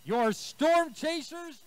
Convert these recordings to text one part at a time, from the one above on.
your Storm Chasers.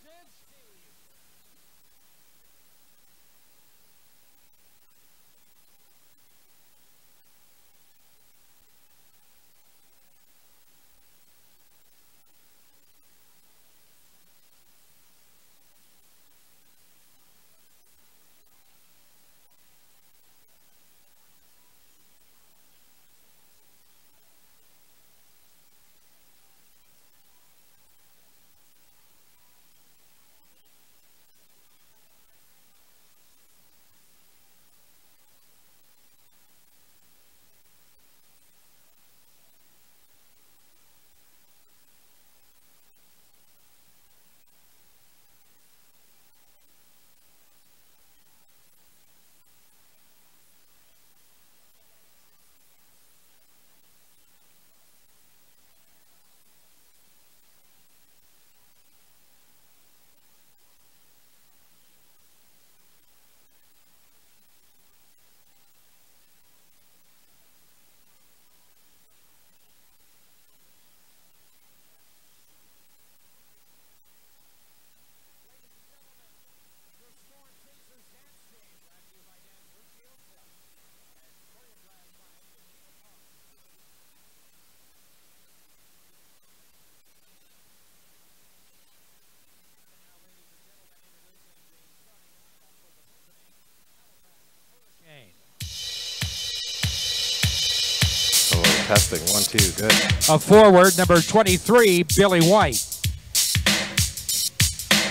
Testing, 1, 2, good. A forward, number 23, Billy White.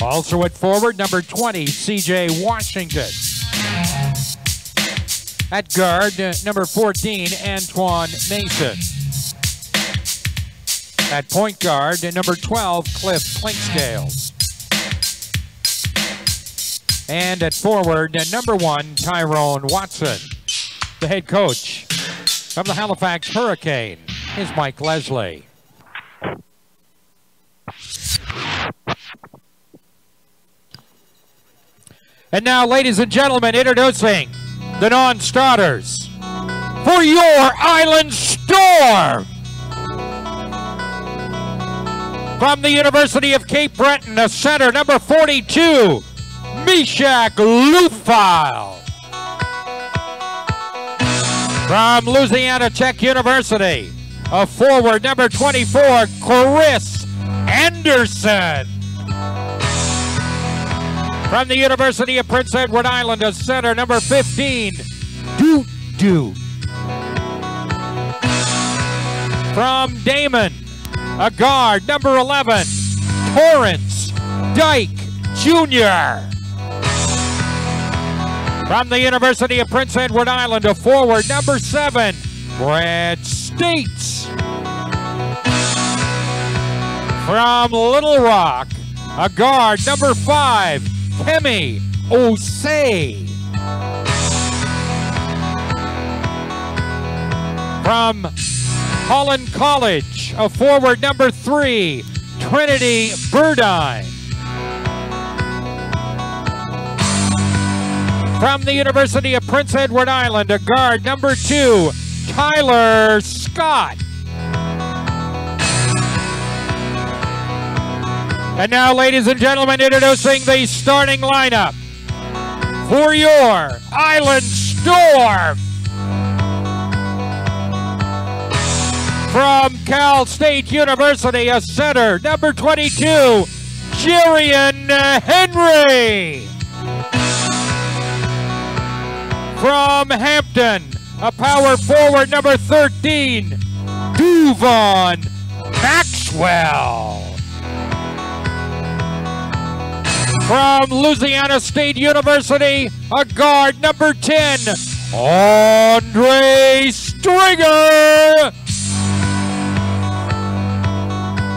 Also at forward, number 20, C.J. Washington. At guard, number 14, Antoine Mason. At point guard, number 12, Cliff Clinkscales. And at forward, number 1, Tyrone Watson. The head coach of the Halifax Hurricane is Mike Leslie. And now, ladies and gentlemen, introducing the non-starters for your Island Storm. From the University of Cape Breton, a center, number 42, Meshach Lufile. From Louisiana Tech University, a forward, number 24, Chris Anderson. From the University of Prince Edward Island, a center, number 15, Doo. From Damon, a guard, number 11, Torrance Dyke Jr. From the University of Prince Edward Island, a forward, number 7, Brad States. From Little Rock, a guard, number 5, Kemi Osei. From Holland College, a forward, number 3, Trinity Burdine. From the University of Prince Edward Island, a guard, number 2, Tyler Scott. And now, ladies and gentlemen, introducing the starting lineup for your Island Storm. From Cal State University, a center, number 22, Jerian Henry. From Hampton, a power forward, number 13, Duvon Maxwell. From Louisiana State University, a guard, number 10, Andre Stringer.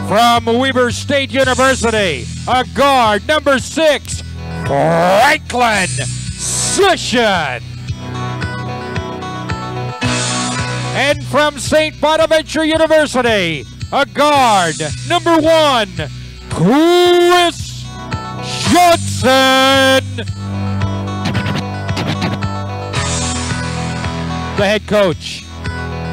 From Weber State University, a guard, number 6, Franklin Sishan. And from St. Bonaventure University, a guard, number 1, Chris Johnson. The head coach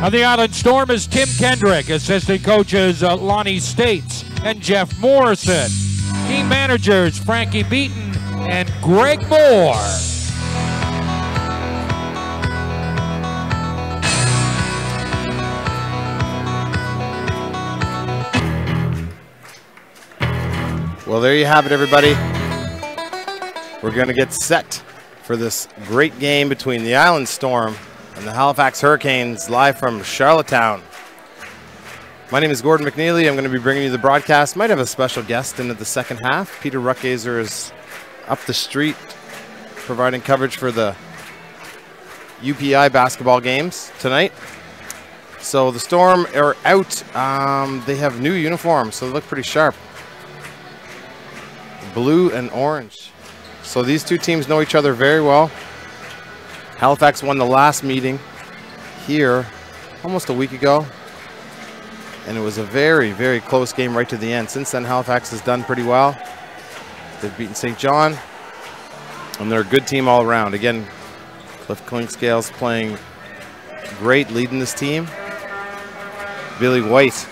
of the Island Storm is Tim Kendrick. Assistant coaches Lonnie States and Jeff Morrison. Team managers Frankie Beaton and Greg Moore. Well, there you have it, everybody. We're going to get set for this great game between the Island Storm and the Halifax Hurricanes, live from Charlottetown. My name is Gordon McNeely. I'm going to be bringing you the broadcast. Might have a special guest into the second half. Peter Ruckgazer is up the street providing coverage for the UPI basketball games tonight. So the Storm are out. They have new uniforms, so they look pretty sharp. Blue and orange. So these two teams know each other very well. Halifax won the last meeting here almost a week ago. And it was a very, very close game right to the end. Since then, Halifax has done pretty well. They've beaten St. John. And they're a good team all around. Again, Cliff Clinkscales playing great, leading this team. Billy White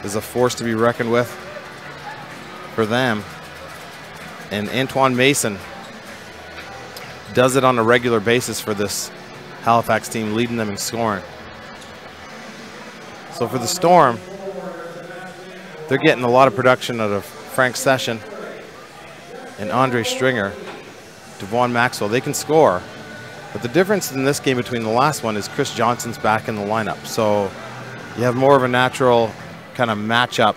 is a force to be reckoned with for them. And Antoine Mason does it on a regular basis for this Halifax team, leading them in scoring. So for the Storm, they're getting a lot of production out of Frank Session and Andre Stringer, Devon Maxwell. They can score, but the difference in this game between the last one is Chris Johnson's back in the lineup. So you have more of a natural kind of matchup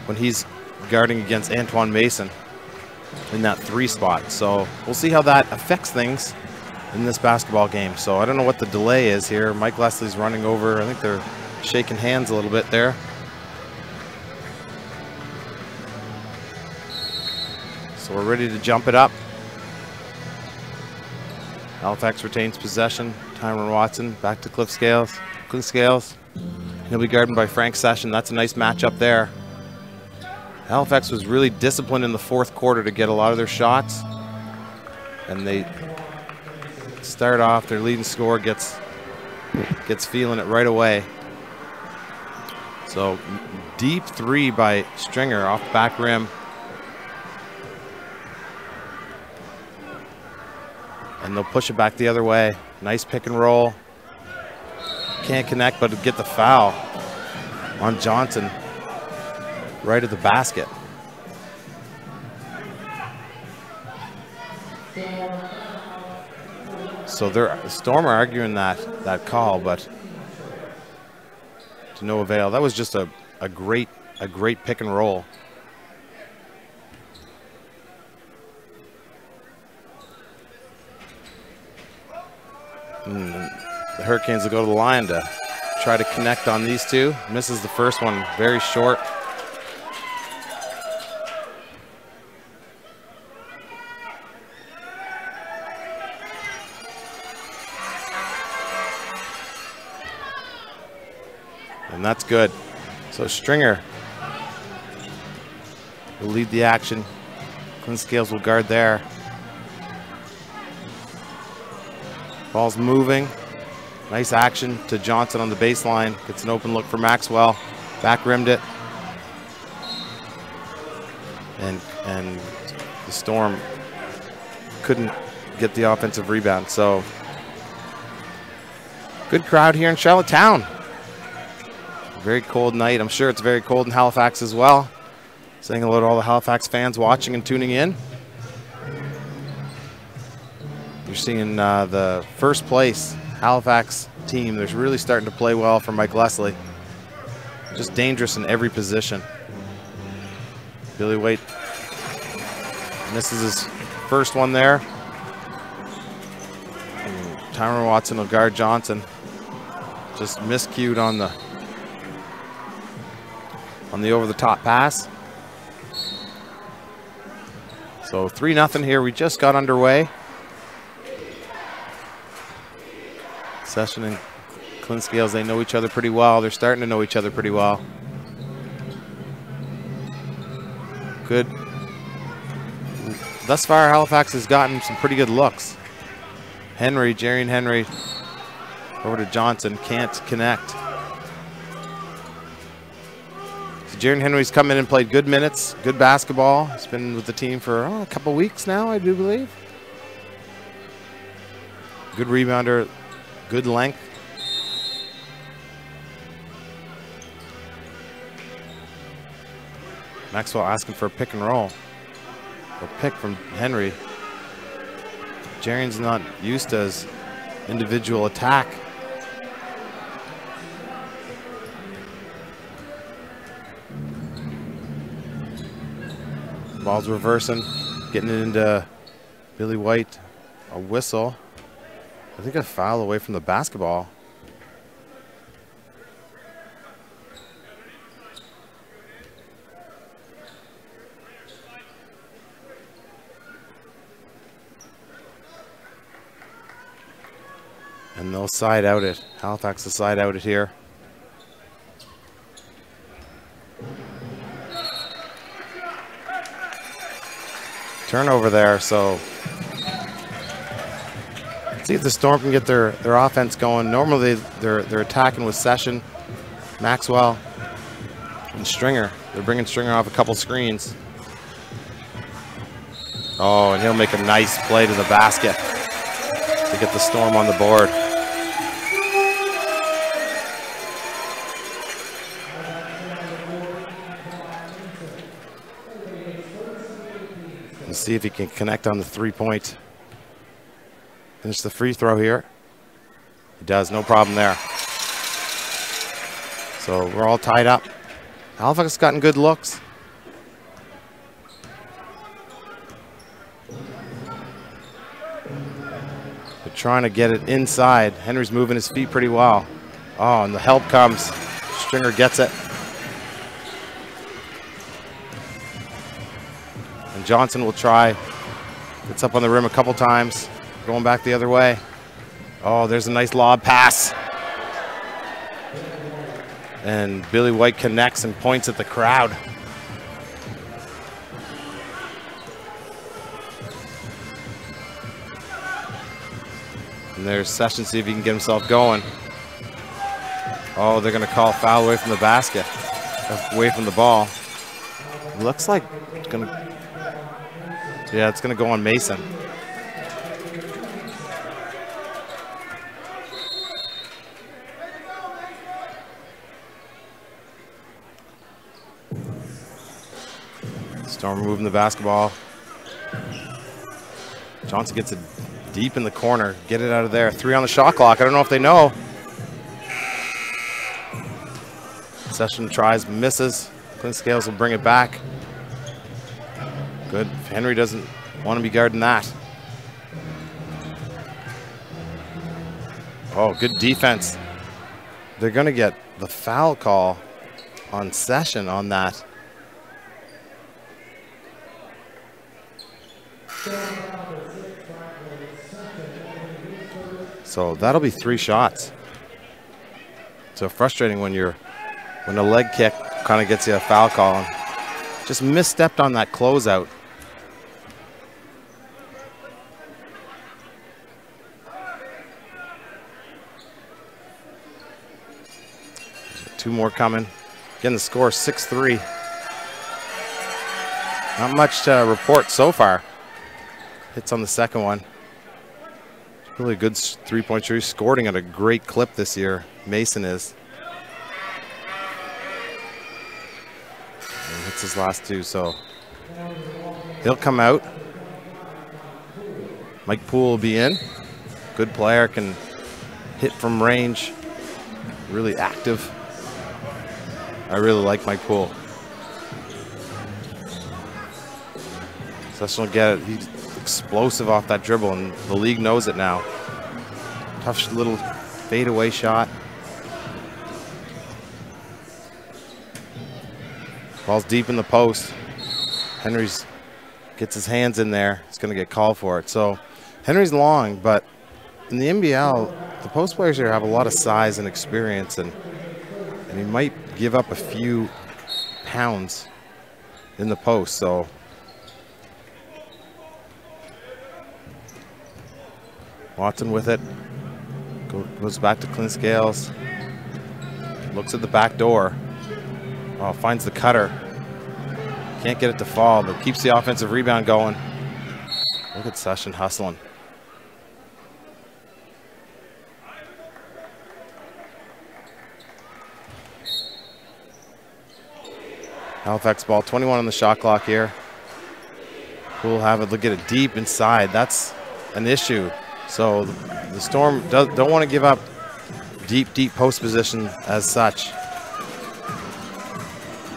when he's guarding against Antoine Mason in that 3 spot. So we'll see how that affects things in this basketball game. So I don't know what the delay is here. Mike Leslie's running over. I think they're shaking hands a little bit there. So we're ready to jump it up. Halifax retains possession. Tyron Watson back to Cliff Scales. He'll be guarded by Frank Session. That's a nice matchup there. Halifax was really disciplined in the 4th quarter to get a lot of their shots. And they start off, their leading scorer gets feeling it right away. So deep 3 by Stringer off the back rim. And they'll push it back the other way. Nice pick and roll. Can't connect, but get the foul on Johnson right at the basket. So the Storm are arguing that call, but to no avail. That was just a great pick and roll. The Hurricanes will go to the line to try to connect on these two. Misses the first one, very short. And that's good. So Stringer will lead the action. Clinkscales will guard there. Ball's moving. Nice action to Johnson on the baseline. Gets an open look for Maxwell. Back rimmed it. And the Storm couldn't get the offensive rebound. So good crowd here in Charlottetown. Very cold night. I'm sure it's very cold in Halifax as well. Saying hello to all the Halifax fans watching and tuning in. You're seeing the first place Halifax team. They're really starting to play well for Mike Leslie. Just dangerous in every position. Billy White misses his first one there. And Tyron Watson will guard Johnson. Just miscued on the over-the-top pass. So 3-0 here. We just got underway. Session and Clinkscales, they know each other pretty well. They're starting to know each other pretty well. Good. Thus far, Halifax has gotten some pretty good looks. Jarian Henry over to Johnson, can't connect. So Jaren Henry's come in and played good minutes, good basketball. He's been with the team for a couple weeks now, I do believe. Good rebounder, good length. Maxwell asking for a pick and roll. Or pick from Henry. Jaren's not used to his individual attack. Ball's reversing, getting it into Billy White. A whistle. I think a foul away from the basketball. And they'll side out it. Halifax will side out it here. Turnover there, so let's see if the Storm can get their offense going. Normally they're attacking with Session, Maxwell, and Stringer. They're bringing Stringer off a couple screens. Oh, and he'll make a nice play to the basket to get the Storm on the board. Let's see if he can connect on the three-point. Finish the free throw here. He does, no problem there. So we're all tied up. Halifax has gotten good looks. They're trying to get it inside. Henry's moving his feet pretty well. Oh, and the help comes. Stringer gets it. And Johnson will try. Gets up on the rim a couple times. Going back the other way. Oh, there's a nice lob pass. And Billy White connects and points at the crowd. And there's Session, see if he can get himself going. Oh, they're going to call a foul away from the basket. Away from the ball. Looks like it's going to... Yeah, it's going to go on Mason. Storm moving the basketball. Johnson gets it deep in the corner. Get it out of there. 3 on the shot clock. I don't know if they know. Session tries, misses. Clint Scales will bring it back. Good. Henry doesn't want to be guarding that. Oh, good defense. They're going to get the foul call on Session on that. So that'll be 3 shots. So frustrating when a leg kick kind of gets you a foul call. Just misstepped on that closeout. Two more coming. Again, the score 6-3. Not much to report so far. Hits on the second one. Really good 3-point shooter. Scoring at a great clip this year. Mason is. And hits his last 2, so he'll come out. Mike Poole will be in. Good player, can hit from range. Really active. I really like Mike Poole. Session will get it. He's explosive off that dribble, and the league knows it now. Tough little fadeaway shot. Ball's deep in the post. Henry's gets his hands in there. He's going to get called for it. So Henry's long, but in the NBL, the post players here have a lot of size and experience, and he might give up a few pounds in the post. So Watson with it. Goes back to Clint Scales. Looks at the back door. Oh, finds the cutter. Can't get it to fall, but keeps the offensive rebound going. Look at Session hustling. Halifax ball, 21 on the shot clock here. We'll have it, look at it deep inside. That's an issue. So the Storm don't want to give up deep post position as such.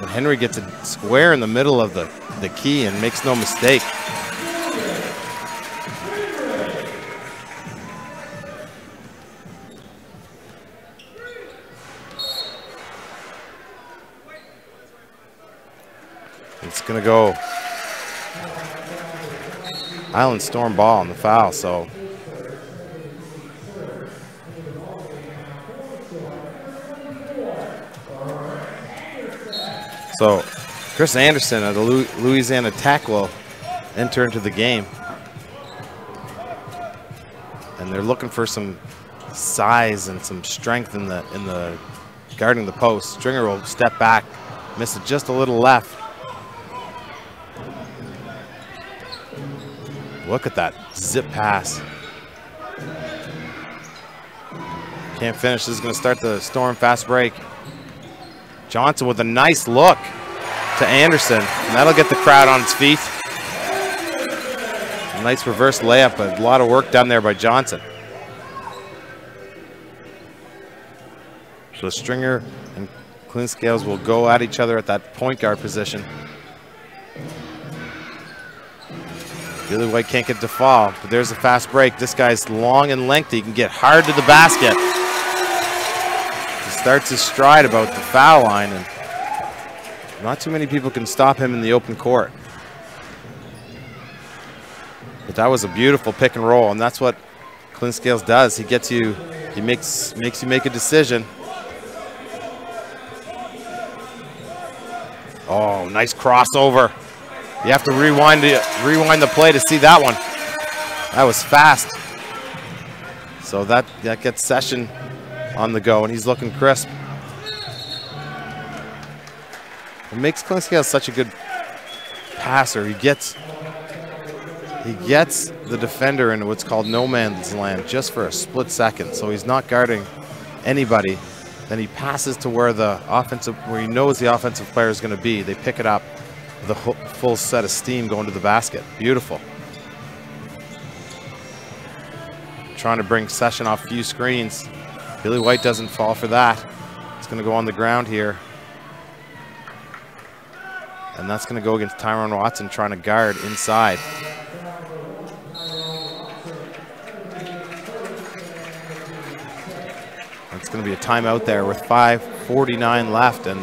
And Henry gets it square in the middle of the key and makes no mistake. It's going to go Island Storm ball on the foul, so Chris Anderson of the Louisiana Tech will enter into the game. And they're looking for some size and some strength in the guarding the post. Stringer will step back, miss it just a little left. Look at that zip pass. Can't finish. This is going to start the Storm fast break. Johnson with a nice look to Anderson, and that'll get the crowd on its feet. A nice reverse layup, but a lot of work done there by Johnson. So Stringer and Clinkscales will go at each other at that point guard position. Billy White can't get to fall, but there's a fast break. This guy's long and lengthy. He can get hard to the basket. He starts his stride about the foul line, and not too many people can stop him in the open court. But that was a beautiful pick and roll, and that's what Clinkscales does. He gets you, he makes you make a decision. Oh, nice crossover. You have to rewind the play to see that one. That was fast. So that gets Session on the go, and he's looking crisp. What makes Clinkscales such a good passer, he gets the defender into what's called no man's land just for a split second. So he's not guarding anybody. Then he passes to where he knows the offensive player is going to be. They pick it up. The full set of steam going to the basket. Beautiful. Trying to bring Session off a few screens. Billy White doesn't fall for that. It's going to go on the ground here. And that's going to go against Tyrone Watson trying to guard inside. It's going to be a timeout there with 5:49 left, and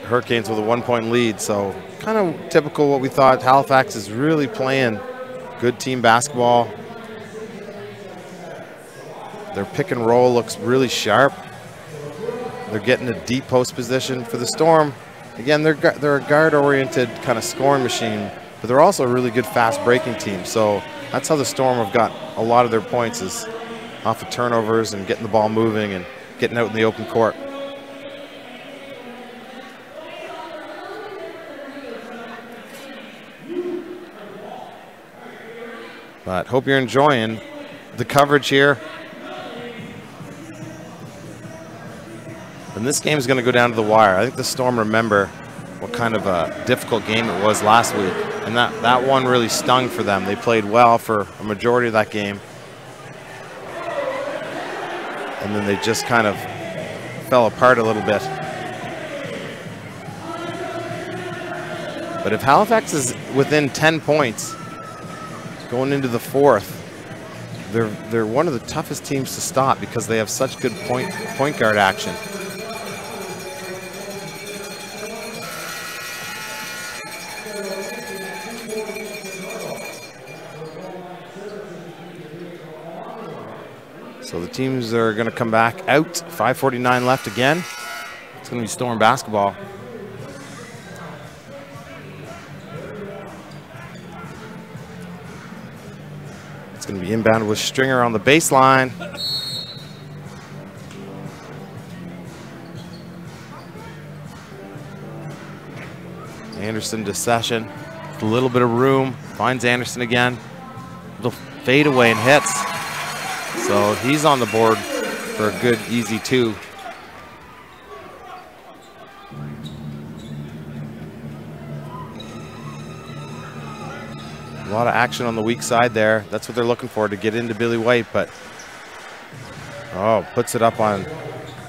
Hurricanes with a 1-point lead. So kind of typical what we thought. Halifax is really playing good team basketball. Their pick and roll looks really sharp. They're getting a deep post position. For the Storm, again, they're a guard-oriented kind of scoring machine, but they're also a really good fast breaking team. So that's how the Storm have got a lot of their points, is off of turnovers and getting the ball moving and getting out in the open court. But hope you're enjoying the coverage here. And this game is going to go down to the wire. I think the Storm remember what kind of a difficult game it was last week. And that one really stung for them. They played well for a majority of that game. And then they just kind of fell apart a little bit. But if Halifax is within 10 points going into the fourth, they're one of the toughest teams to stop because they have such good point guard action. So the teams are going to come back out. 5:49 left again. It's going to be Storm basketball. It's going to be inbound with Stringer on the baseline. Anderson to Session. A little bit of room. Finds Anderson again. Little fade away and hits. So he's on the board for a good, easy 2. A lot of action on the weak side there. That's what they're looking for, to get into Billy White, but puts it up on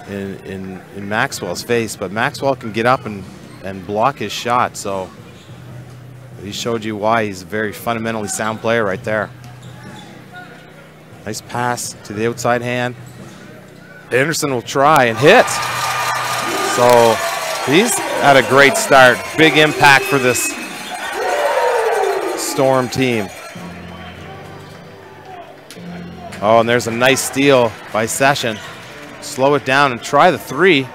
in Maxwell's face. But Maxwell can get up and block his shot, so he showed you why he's a very fundamentally sound player right there. Nice pass to the outside hand. Anderson will try and hit. So he's had a great start. Big impact for this Storm team. Oh, and there's a nice steal by Session. Slow it down and try the 3.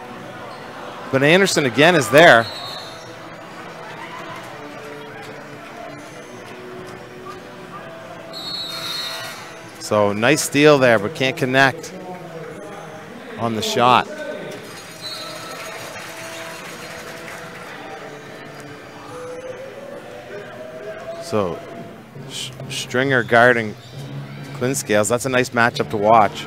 But Anderson again is there. So nice steal there, but can't connect on the shot. So Stringer guarding Clinkscales. That's a nice matchup to watch.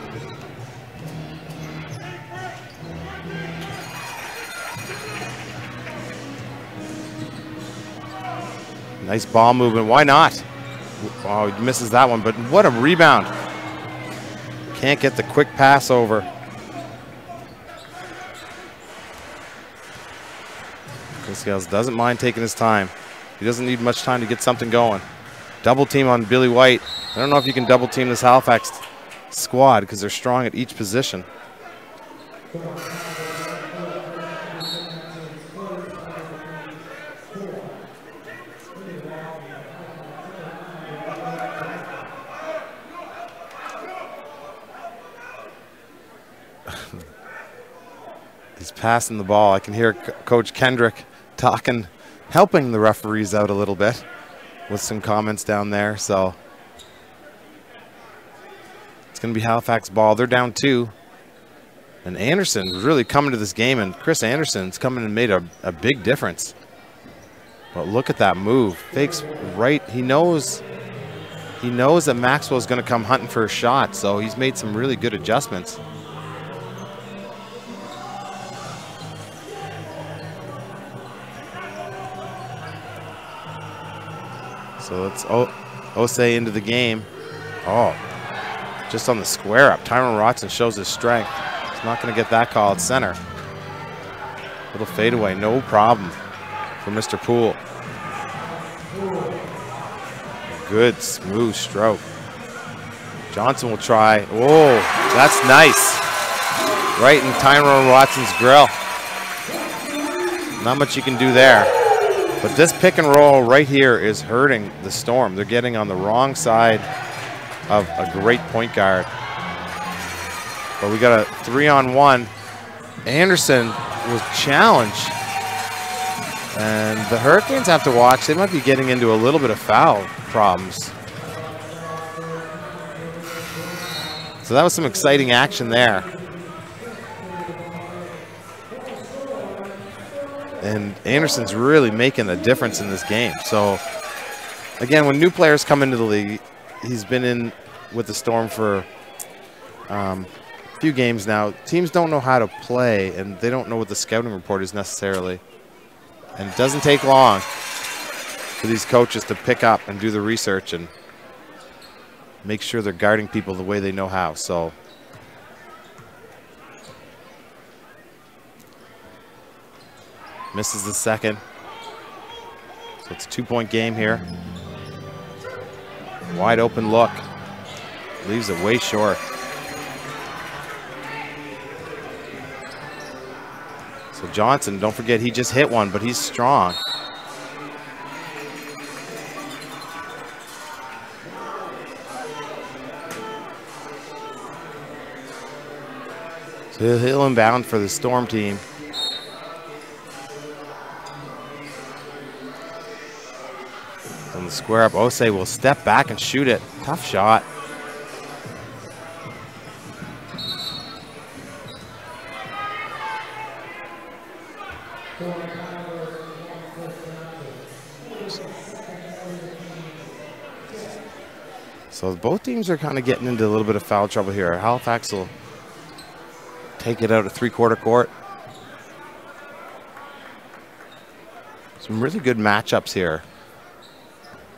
Nice ball movement. Why not? Oh, he misses that one, but what a rebound. Can't get the quick pass over. Clinkscales doesn't mind taking his time. He doesn't need much time to get something going. Double team on Billy White. I don't know if you can double team this Halifax squad because they're strong at each position. He's passing the ball. I can hear Coach Kendrick talking, helping the referees out a little bit with some comments down there. So it's going to be Halifax ball. They're down 2. And Anderson really coming to this game, and Chris Anderson's coming and made a big difference. But look at that move. Fakes right. He knows that Maxwell's going to come hunting for a shot, so he's made some really good adjustments. So it's Osei into the game. Oh, just on the square up. Tyrone Watson shows his strength. He's not going to get that call at center. Little fadeaway, no problem for Mr. Poole. Good smooth stroke. Johnson will try. Oh, that's nice. Right in Tyrone Watson's grill. Not much you can do there. But this pick and roll right here is hurting the Storm. They're getting on the wrong side of a great point guard. But we got a 3-on-1. Anderson was challenged. And the Hurricanes have to watch. They might be getting into a little bit of foul problems. So that was some exciting action there. And Anderson's really making a difference in this game. So, again, when new players come into the league, he's been in with the Storm for a few games now. Teams don't know how to play, and they don't know what the scouting report is necessarily. And it doesn't take long for these coaches to pick up and do the research and make sure they're guarding people the way they know how. So, misses the second. So it's a 2-point game here. Wide open look. Leaves it way short. So Johnson, don't forget, he just hit one, but he's strong. So he'll inbound for the Storm team. On the square up, Osei will step back and shoot it. Tough shot. So both teams are kind of getting into a little bit of foul trouble here. Halifax will take it out of three-quarter court. Some really good matchups here.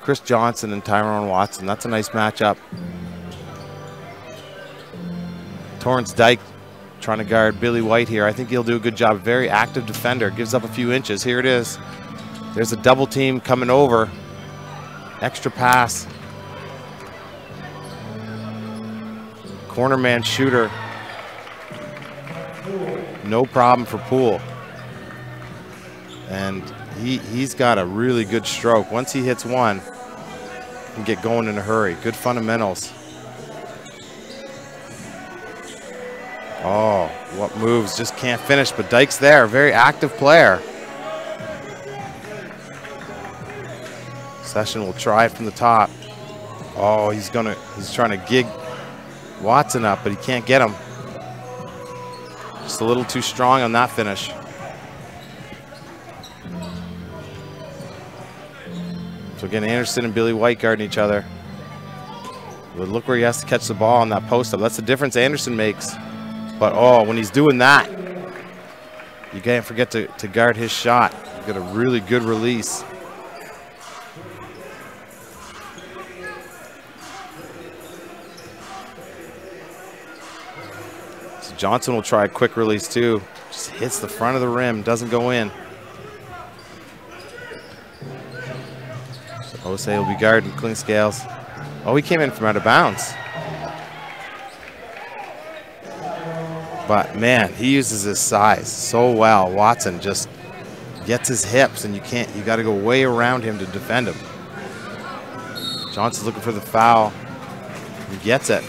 Chris Johnson and Tyrone Watson. That's a nice matchup. Torrance Dyke trying to guard Billy White here. I think he'll do a good job. Very active defender. Gives up a few inches. Here it is. There's a double team coming over. Extra pass. Corner man shooter. No problem for Poole. And he's got a really good stroke. Once he hits one, he can get going in a hurry. Good fundamentals. Oh, what moves, just can't finish, but Dyke's there, very active player. Session will try it from the top. Oh, he's trying to gig Watson up, but he can't get him. Just a little too strong on that finish. So again, Anderson and Billy White guarding each other. But look where he has to catch the ball on that post up. That's the difference Anderson makes. But oh, when he's doing that, you can't forget to guard his shot. You got a really good release. So Johnson will try a quick release too. Just hits the front of the rim, doesn't go in. So Jose will be guarding clean scales. Oh, he came in from out of bounds. But man, he uses his size so well. Watson just gets his hips, and you got to go way around him to defend him. Johnson's looking for the foul. He gets it.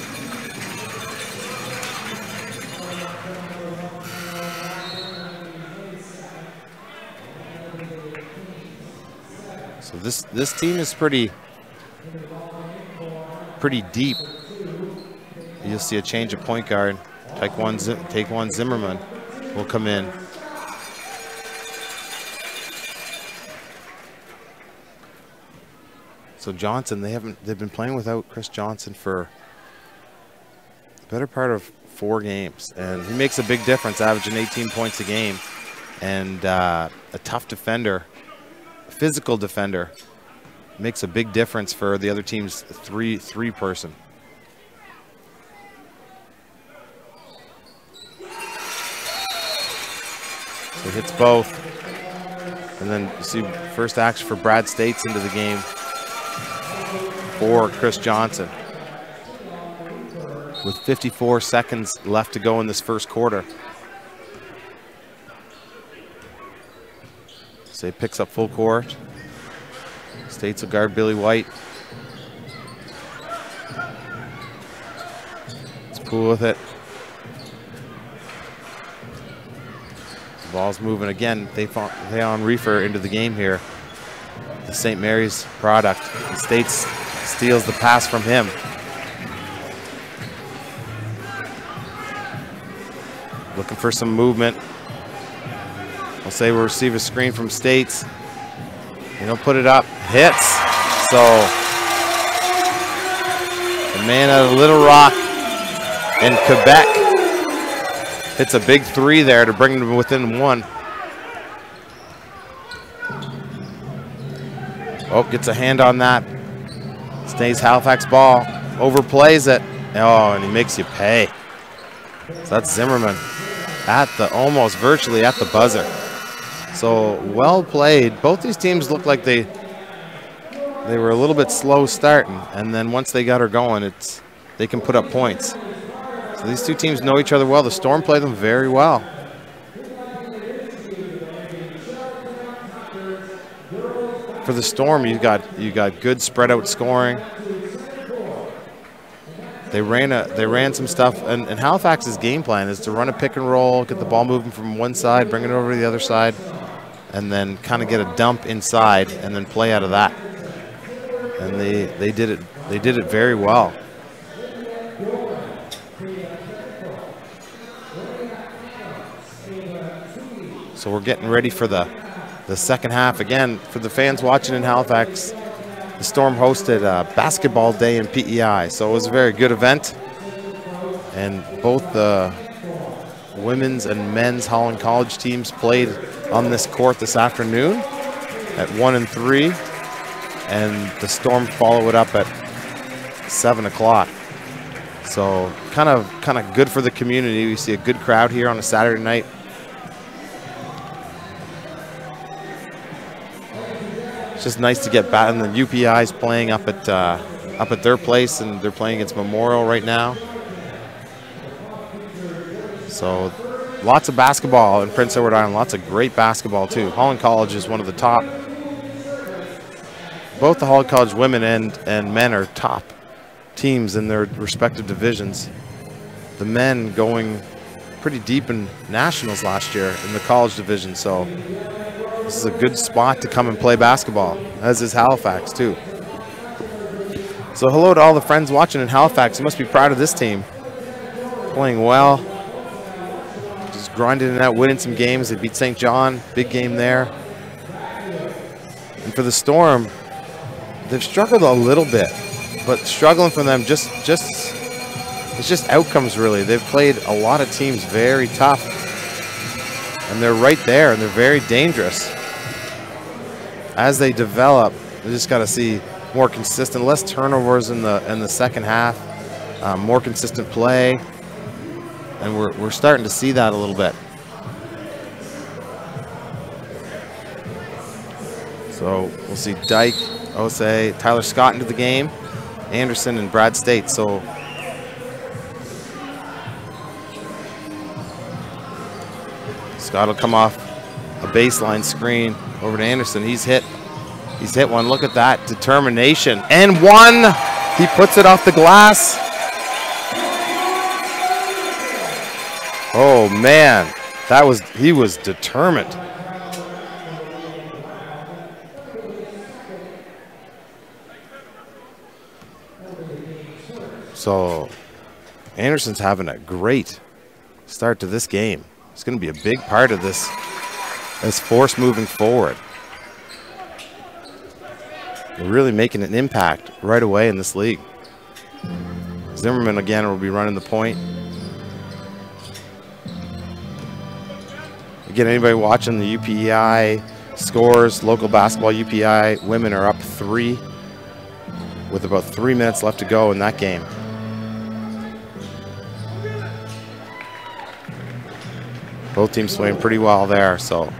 So this team is pretty deep. You'll see a change of point guard. Take one Zimmerman will come in. So Johnson, they've been playing without Chris Johnson for the better part of 4 games, and he makes a big difference, averaging 18 points a game, and a tough defender, a physical defender, makes a big difference for the other team's three person. So hits both. And then you see first action for Brad States into the game for Chris Johnson. With 54 seconds left to go in this first quarter. So he picks up full court. States will guard Billy White. It's Poole with it. Ball's moving again. Theon Reefer into the game here. The St. Mary's product. The States steals the pass from him. Looking for some movement. I'll say we'll receive a screen from States. They don't put it up. Hits. So the man out of Little Rock in Quebec hits a big 3 there to bring them within 1. Oh, gets a hand on that. Stays Halifax ball. Overplays it. Oh, and he makes you pay. So that's Zimmerman at the almost virtually at the buzzer. So well played. Both these teams look like they were a little bit slow starting, and then once they got her going, they can put up points. So these two teams know each other well. The Storm play them very well. For the Storm, you got good spread out scoring. They ran some stuff, and Halifax's game plan is to run a pick and roll, get the ball moving from one side, bring it over to the other side, and then kind of get a dump inside, and then play out of that. And they did it. They did it very well. So we're getting ready for the second half. Again, for the fans watching in Halifax, the Storm hosted a basketball day in PEI, so it was a very good event. And both the women's and men's Holland College teams played on this court this afternoon at 1 and 3, and the Storm follow it up at 7 o'clock. So kind of good for the community. We see a good crowd here on a Saturday night. It's just nice to get back, and the UPI is playing up at their place, and they're playing against Memorial right now. So lots of basketball in Prince Edward Island, lots of great basketball too. Holland College is one of the top. Both the Holland College women and men are top teams in their respective divisions. The men going pretty deep in nationals last year in the college division, so this is a good spot to come and play basketball, as is Halifax too. So hello to all the friends watching in Halifax. You must be proud of this team. Playing well. Just grinding it out, winning some games. They beat St. John, big game there. And for the Storm, they've struggled a little bit, but struggling for them it's just outcomes really. They've played a lot of teams very tough, and they're right there, and they're very dangerous. As they develop, they just got to see more consistent, less turnovers in the second half, more consistent play, and we're starting to see that a little bit. So we'll see Dyke, Osei, Tyler Scott into the game, Anderson and Brad State. So Scott will come off a baseline screen over to Anderson. He's hit one. Look at that determination. And one. He puts it off the glass. Oh man, he was determined. So Anderson's having a great start to this game. It's going to be a big part of this force moving forward. They're really making an impact right away in this league. Zimmerman again will be running the point. Again, anybody watching the UPEI scores, local basketball, UPEI women are up 3 with about 3 minutes left to go in that game. Both teams playing pretty well there, so.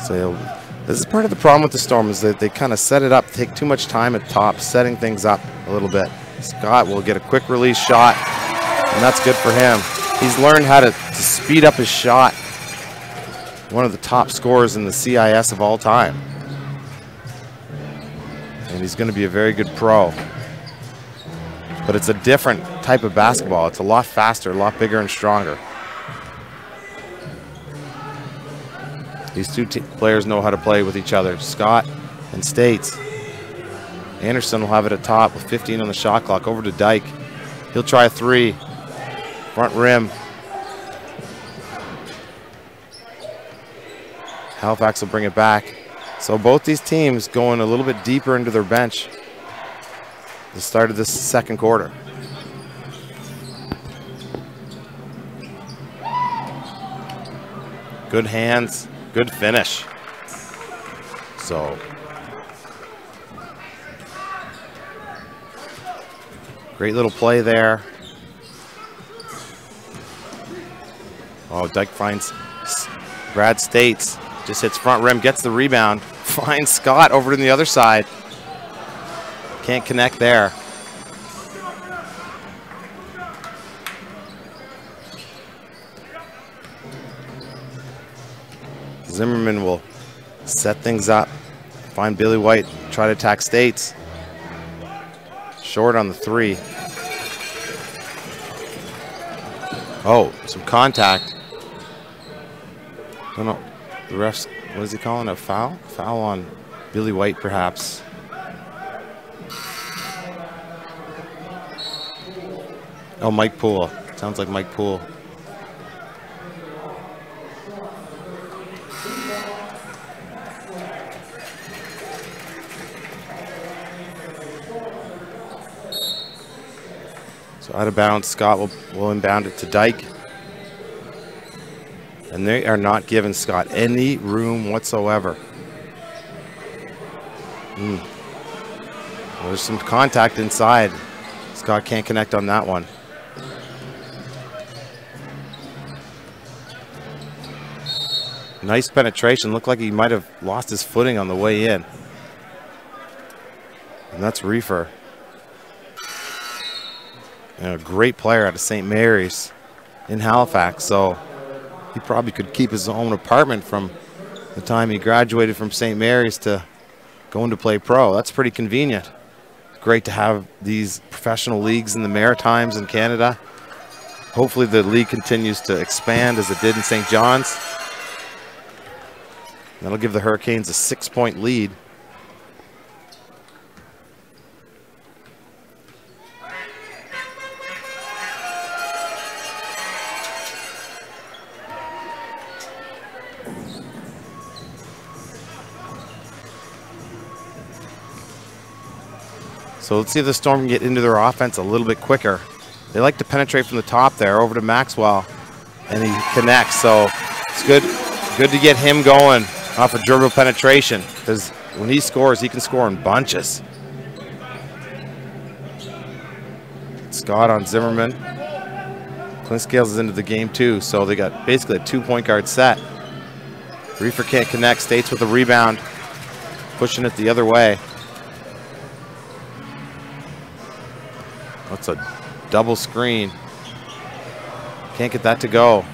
So this is part of the problem with the Storm, is that they kind of set it up, take too much time at top, setting things up a little bit. Scott will get a quick release shot, and that's good for him. He's learned how to speed up his shot. One of the top scorers in the CIS of all time. And he's going to be a very good pro. But it's a different type of basketball. It's a lot faster, a lot bigger and stronger. These two players know how to play with each other, Scott and States. Anderson will have it at top with 15 on the shot clock. Over to Dyke. He'll try a 3. Front rim. Halifax will bring it back. So both these teams going a little bit deeper into their bench at the start of this second quarter. Good hands, good finish. So great little play there. Oh, Dyke finds Brad States. Just hits front rim, gets the rebound. Finds Scott over to the other side. Can't connect there. Zimmerman will set things up. Find Billy White, try to attack States. Short on the 3. Oh, some contact. No. The ref's, what is he calling, a foul? Foul on Billy White, perhaps. Oh, Mike Poole. Sounds like Mike Poole. Out of bounds, Scott will inbound it to Dyke. And they are not giving Scott any room whatsoever. There's some contact inside. Scott can't connect on that one. Nice penetration. Looked like he might have lost his footing on the way in. And that's Reefer. And a great player out of St. Mary's in Halifax. So he probably could keep his own apartment from the time he graduated from St. Mary's to going to play pro. That's pretty convenient. Great to have these professional leagues in the Maritimes in Canada. Hopefully the league continues to expand as it did in St. John's. That'll give the Hurricanes a 6-point lead. So let's see if the Storm can get into their offense a little bit quicker. They like to penetrate from the top there over to Maxwell, and he connects. So it's good to get him going off a dribble penetration, because when he scores, he can score in bunches. Scott on Zimmerman. Clint Scales is into the game too, so they got basically a 2-point guard set. Reefer can't connect. States with the rebound, pushing it the other way. That's a double screen. Can't get that to go.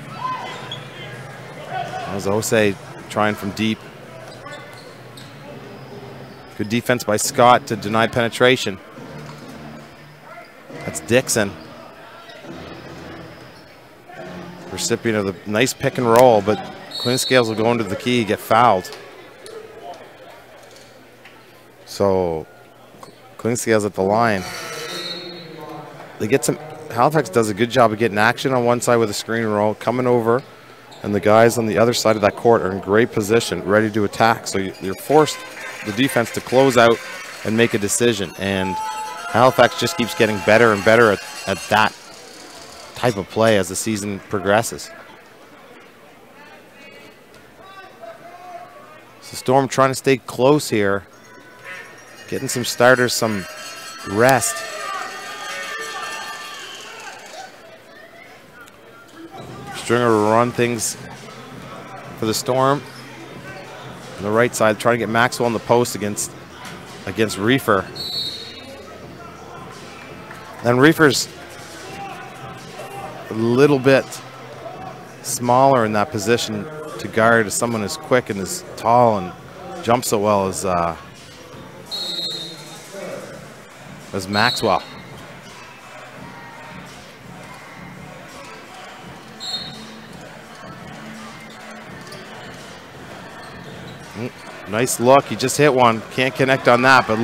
As Osei trying from deep. Good defense by Scott to deny penetration. That's Dixon. Recipient of the nice pick and roll, but Clint Scales will go into the key, get fouled. So Clint Scales at the line. They get some. Halifax does a good job of getting action on one side with a screen roll, coming over, and the guys on the other side of that court are in great position, ready to attack. So you're forced, the defense, to close out and make a decision. And Halifax just keeps getting better and better at that type of play as the season progresses. So Storm trying to stay close here, getting some starters some rest. Stringer will run things for the Storm. On the right side, trying to get Maxwell on the post against Reefer. And Reefer's a little bit smaller in that position to guard someone as quick and as tall and jumps so well as Maxwell. Nice look. He just hit one. Can't connect on that, but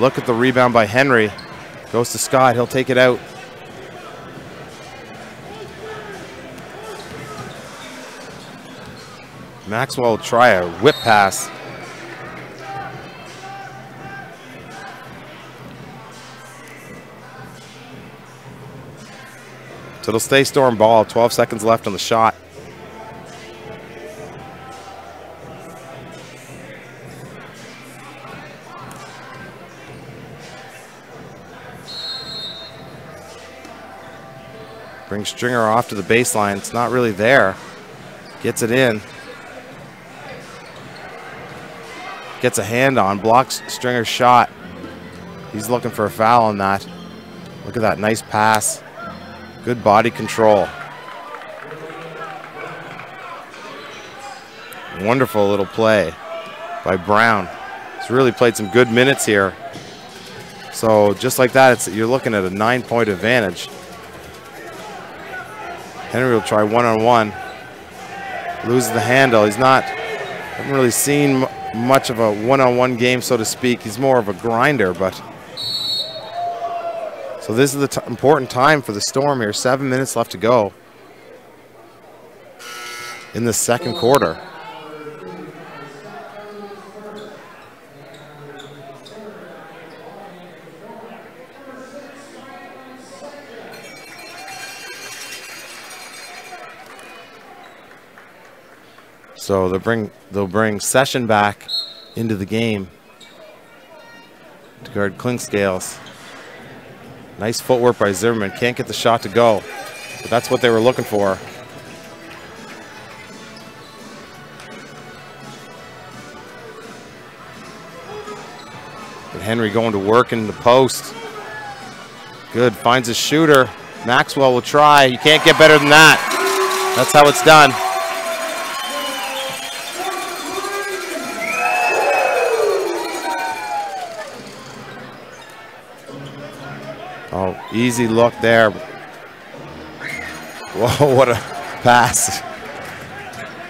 look at the rebound by Henry. Goes to Scott. He'll take it out. Maxwell will try a whip pass. So it'll stay Storm ball. 12 seconds left on the shot. Brings Stringer off to the baseline. It's not really there. Gets it in. Gets a hand on. Blocks Stringer's shot. He's looking for a foul on that. Look at that nice pass. Good body control. Wonderful little play by Brown. He's really played some good minutes here. So just like that, you're looking at a 9-point advantage. Henry will try one-on-one. Loses the handle. Haven't really seen much of a one-on-one game, so to speak. He's more of a grinder, but. So this is the important time for the Storm here. 7 minutes left to go in the second quarter. So they'll bring Session back into the game to guard Clinkscales. Nice footwork by Zimmerman. Can't get the shot to go, but that's what they were looking for. And Henry going to work in the post. Good, finds a shooter. Maxwell will try. You can't get better than that. That's how it's done. Oh, easy look there. Whoa, what a pass.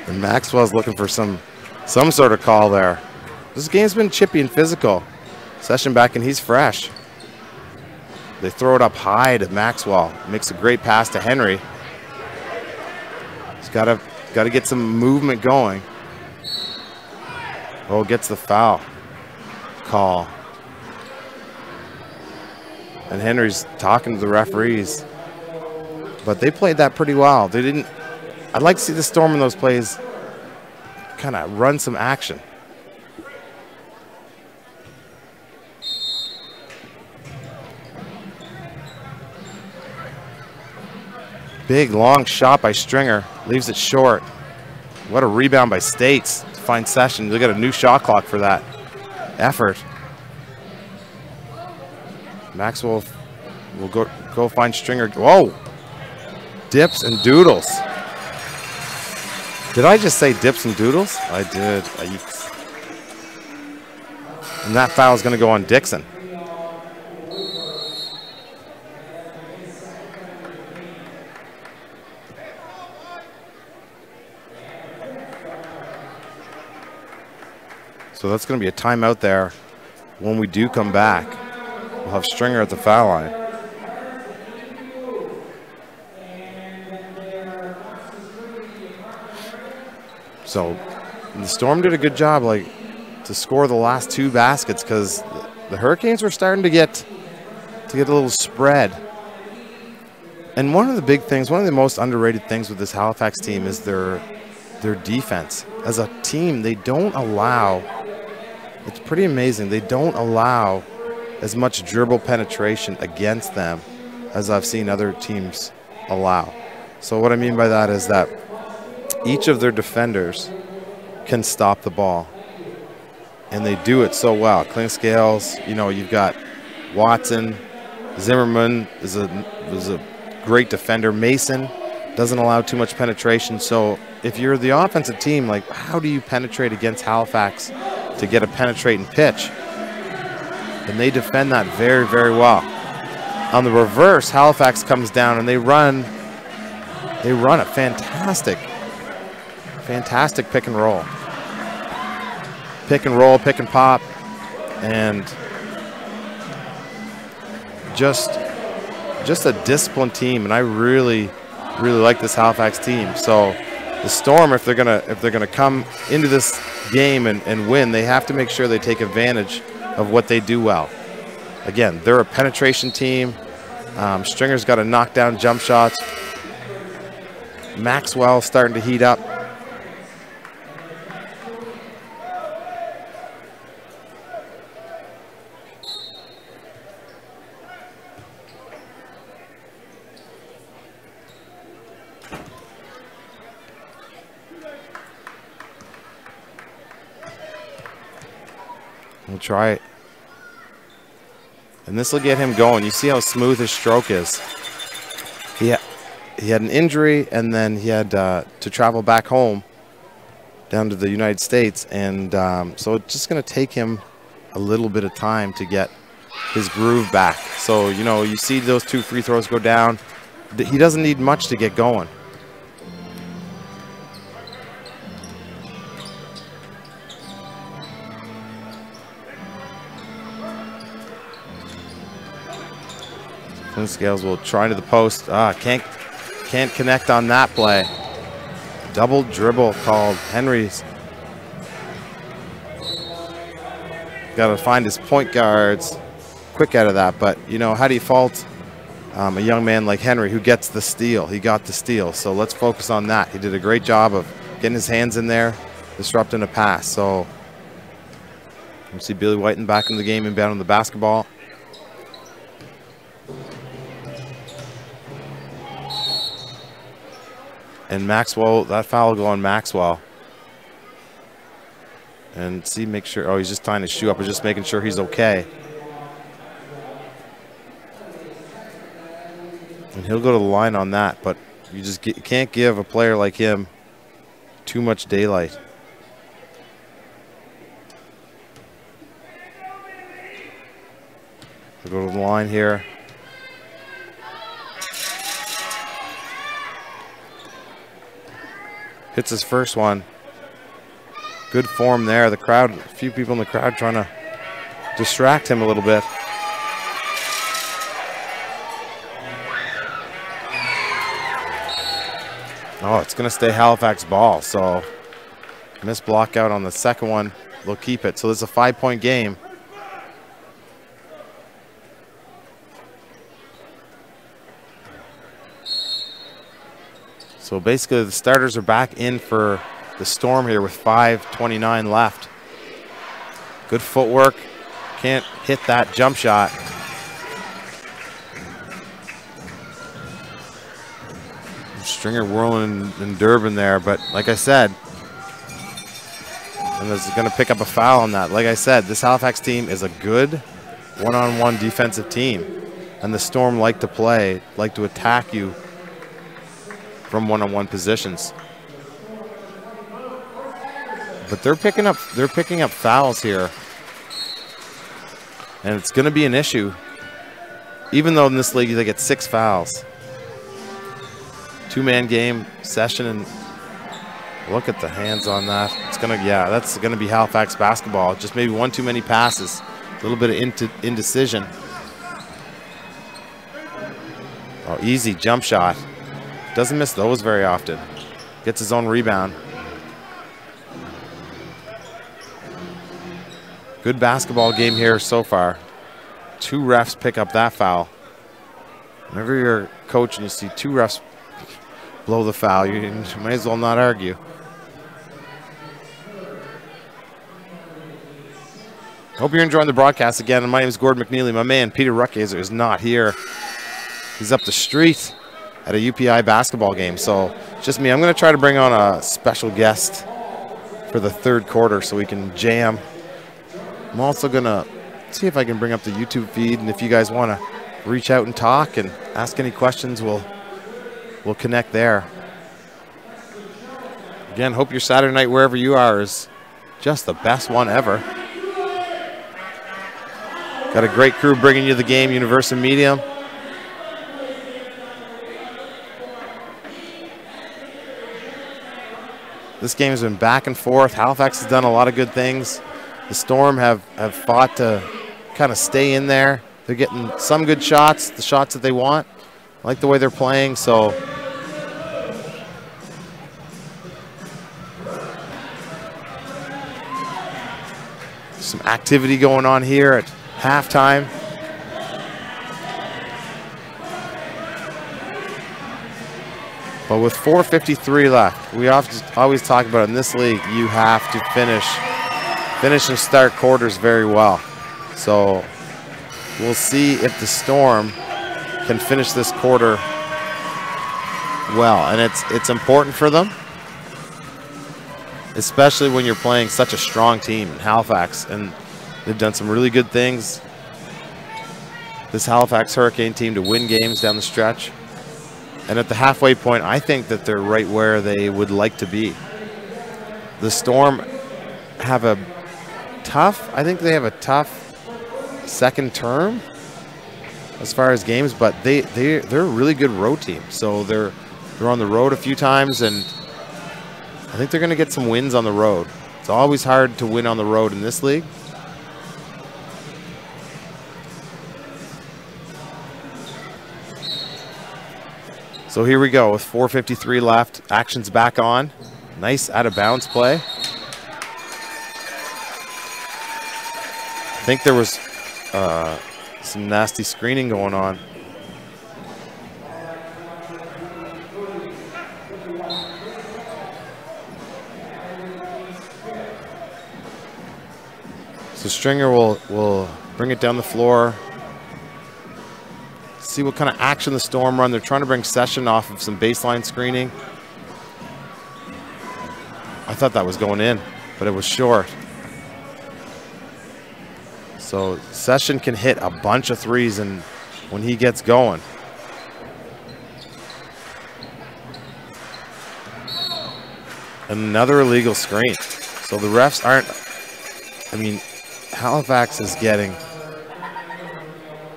And Maxwell's looking for some sort of call there. This game's been chippy and physical. Session back and he's fresh. They throw it up high to Maxwell. Makes a great pass to Henry. He's got to get some movement going. Oh, gets the foul call. And Henry's talking to the referees. But they played that pretty well. They didn't. I'd like to see the Storm in those plays kind of run some action. Big long shot by Stringer, leaves it short. What a rebound by States to find Session. They got a new shot clock for that effort. Maxwell will go find Stringer. Whoa! Dips and doodles. Did I just say dips and doodles? I did. And that foul is going to go on Dixon. So that's going to be a timeout there. When we do come back, we'll have Stringer at the foul line. So the Storm did a good job, like, to score the last two baskets because the Hurricanes were starting to get a little spread. And one of the big things, one of the most underrated things with this Halifax team is their defense. As a team, they don't allow. It's pretty amazing. They don't allow as much dribble penetration against them as I've seen other teams allow. So what I mean by that is that each of their defenders can stop the ball. And they do it so well. Clinkscales, you know, you've got Watson. Zimmerman is a great defender. Mason doesn't allow too much penetration. So if you're the offensive team, like, how do you penetrate against Halifax to get a penetrating pitch? And they defend that very, very well. On the reverse, Halifax comes down and they run a fantastic pick and roll. Pick and roll, pick and pop, and just a disciplined team. And I really like this Halifax team. So the Storm, if they're gonna come into this game and win, they have to make sure they take advantage of what they do well. Again, they're a penetration team. Stringer's got to knock down jump shots. Maxwell starting to heat up. We'll try it. And this will get him going. You see how smooth his stroke is. He had an injury, and then he had to travel back home down to the United States. And so it's just going to take him a little bit of time to get his groove back. So, you know, you see those two free throws go down. He doesn't need much to get going. Clinkscales will try to the post. Can't connect on that play. Double dribble called. Henry's got to find his point guards quick out of that. But, you know, how do you fault a young man like Henry who gets the steal? He got the steal. So let's focus on that. He did a great job of getting his hands in there, disrupting a pass. So you see Billy Whiten back in the game, inbound on the basketball. And Maxwell, that foul will go on Maxwell. And see, make sure, oh, he's just tying his shoe up and just making sure he's okay. And he'll go to the line on that, but you just can't give a player like him too much daylight. He'll go to the line here. Hits his first one. Good form there. The crowd, a few people in the crowd trying to distract him a little bit. Oh, it's going to stay Halifax ball. So missed block out on the second one. They'll keep it. So this is a 5-point game. So basically the starters are back in for the Storm here with 5:29 left. Good footwork. Can't hit that jump shot. Stringer whirling in Durbin there, but like I said, and is going to pick up a foul on that. Like I said, this Halifax team is a good one-on-one defensive team, and the Storm like to play, like to attack you from one-on-one positions. But they're picking up fouls here, and it's going to be an issue. Even though in this league they get 6 fouls. 2-man game session, and look at the hands on that. It's gonna, yeah, that's gonna be Halifax basketball. Just maybe one too many passes, a little bit of indecision. Oh, easy jump shot. Doesn't miss those very often. Gets his own rebound. Good basketball game here so far. 2 refs pick up that foul. Whenever you're a coach and you see 2 refs blow the foul, you might as well not argue. Hope you're enjoying the broadcast again. My name is Gordon McNeely. My man Peter Ruckhazer is not here. He's up the street at a UPI basketball game. So just me. I'm going to try to bring on a special guest for the 3rd quarter so we can jam. I'm also going to see if I can bring up the YouTube feed, and if you guys want to reach out and talk and ask any questions, we'll connect there. Again, hope your Saturday night wherever you are is just the best one ever. Got a great crew bringing you the game, Universal Media. This game has been back and forth. Halifax has done a lot of good things. The Storm have fought to kind of stay in there. They're getting some good shots, the shots that they want. I like the way they're playing, so some activity going on here at halftime. But with 4:53 left, we always talk about it in this league, you have to finish and start quarters very well. So we'll see if the Storm can finish this quarter well. And it's important for them, especially when you're playing such a strong team in Halifax. And they've done some really good things, this Halifax Hurricane team, to win games down the stretch. And at the halfway point, I think that they're right where they would like to be. The Storm have a tough, I think they have a tough second term as far as games, but they're a really good road team. So they're on the road a few times, and I think they're going to get some wins on the road. It's always hard to win on the road in this league. So here we go with 4:53 left. Action's back on. Nice out of bounds play. I think there was some nasty screening going on. So Stringer will bring it down the floor. See what kind of action the Storm run. They're trying to bring Session off of some baseline screening. I thought that was going in, but it was short. So Session can hit a bunch of threes and when he gets going. Another illegal screen. So the refs aren't, I mean, Halifax is getting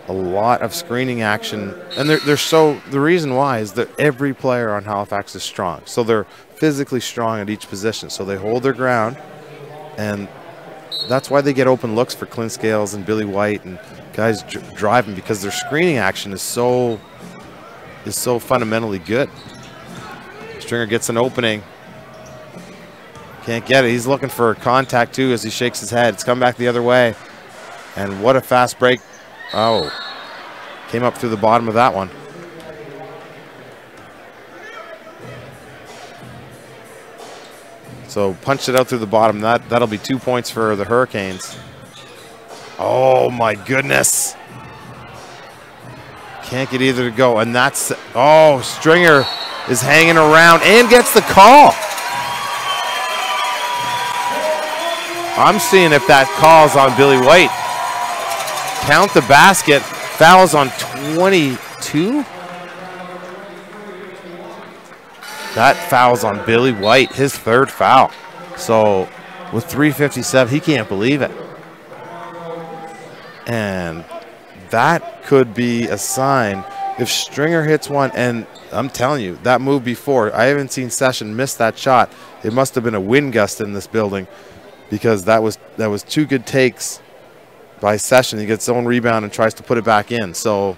a lot of screening action, and the reason why is that every player on Halifax is strong. So they're physically strong at each position. So they hold their ground, and that's why they get open looks for Clint Scales and Billy White and guys driving, because their screening action is so fundamentally good. Stringer gets an opening. Can't get it. He's looking for contact too as he shakes his head. It's come back the other way. And what a fast break. Oh, came up through the bottom of that one. So punched it out through the bottom. That'll be 2 points for the Hurricanes. Oh my goodness. Can't get either to go. And that's, oh, Stringer is hanging around and gets the call. I'm seeing if that call's on Billy White. Count the basket. Fouls on 22. That foul's on Billy White, his third foul. So with 3:57, he can't believe it. And that could be a sign if Stringer hits one. And I'm telling you, that move before, I haven't seen Session miss that shot. It must have been a wind gust in this building, because that was two good takes by Session. He gets his own rebound and tries to put it back in. So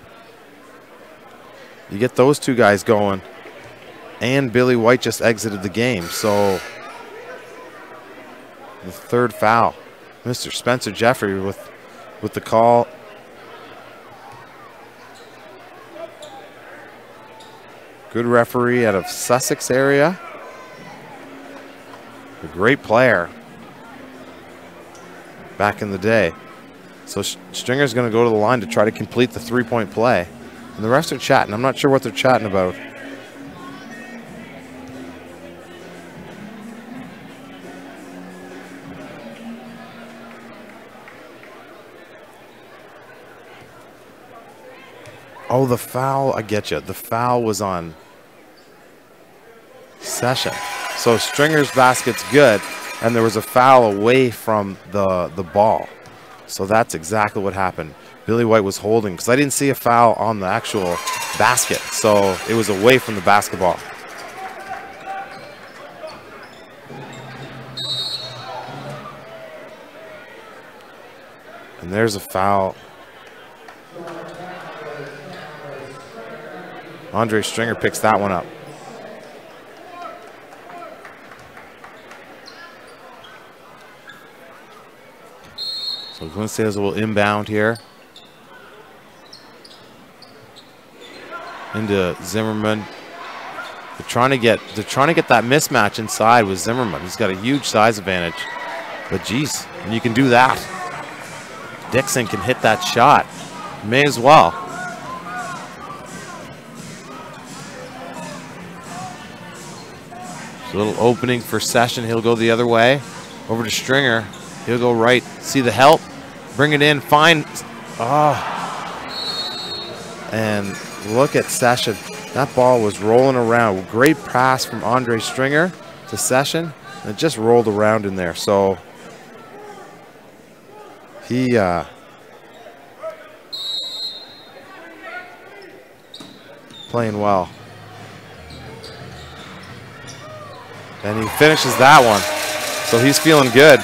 you get those two guys going, and Billy White just exited the game. So the third foul. Mr. Spencer Jeffrey with the call. Good referee out of Sussex area. A great player back in the day. So Stringer's going to go to the line to try to complete the three-point play. And the refs are chatting. I'm not sure what they're chatting about. Oh, the foul, I get you. The foul was on Session. So Stringer's basket's good, and there was a foul away from the ball. So that's exactly what happened. Billy White was holding, because I didn't see a foul on the actual basket. So it was away from the basketball. And there's a foul. Andre Stringer picks that one up. So Glenn Sales will inbound here into Zimmerman. They're trying to get that mismatch inside with Zimmerman. He's got a huge size advantage. But geez, when you can do that, Dixon can hit that shot. May as well. There's a little opening for Session. He'll go the other way. Over to Stringer. He'll go right. See the help. Bring it in. Find. Oh. And look at Session. That ball was rolling around. Great pass from Andre Stringer to Session. And it just rolled around in there. So he playing well. And he finishes that one. So he's feeling good.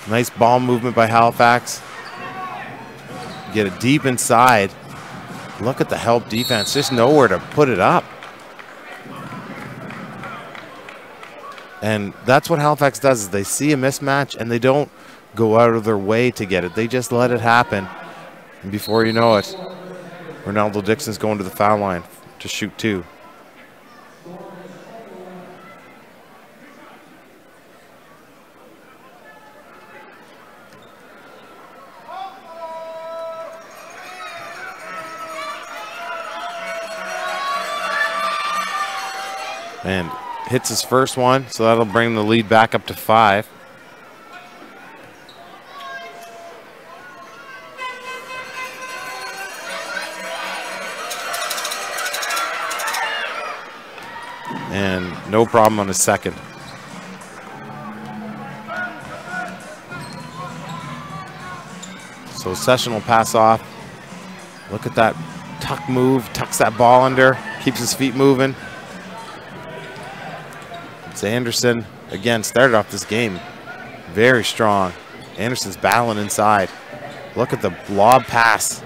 Nice ball movement by Halifax. Get it deep inside. Look at the help defense. Just nowhere to put it up. And that's what Halifax does, is they see a mismatch and they don't go out of their way to get it. They just let it happen. And before you know it, Ronaldo Dixon's going to the foul line to shoot 2. And hits his first one, so that'll bring the lead back up to 5. And no problem on his second. So Session will pass off. Look at that tuck move, tucks that ball under, keeps his feet moving. It's Anderson, again, started off this game very strong. Anderson's battling inside. Look at the lob pass.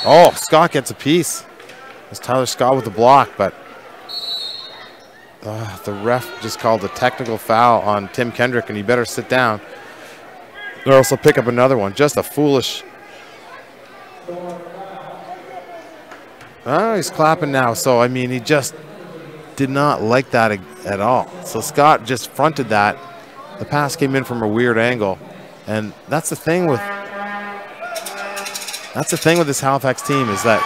Oh, Scott gets a piece. It's Tyler Scott with the block, but the ref just called a technical foul on Tim Kendrick, and he better sit down or else he'll pick up another one. Just a foolish. Oh, he's clapping now. So, I mean, he just did not like that at all. So Scott just fronted that. The pass came in from a weird angle. And that's the thing with this Halifax team, is that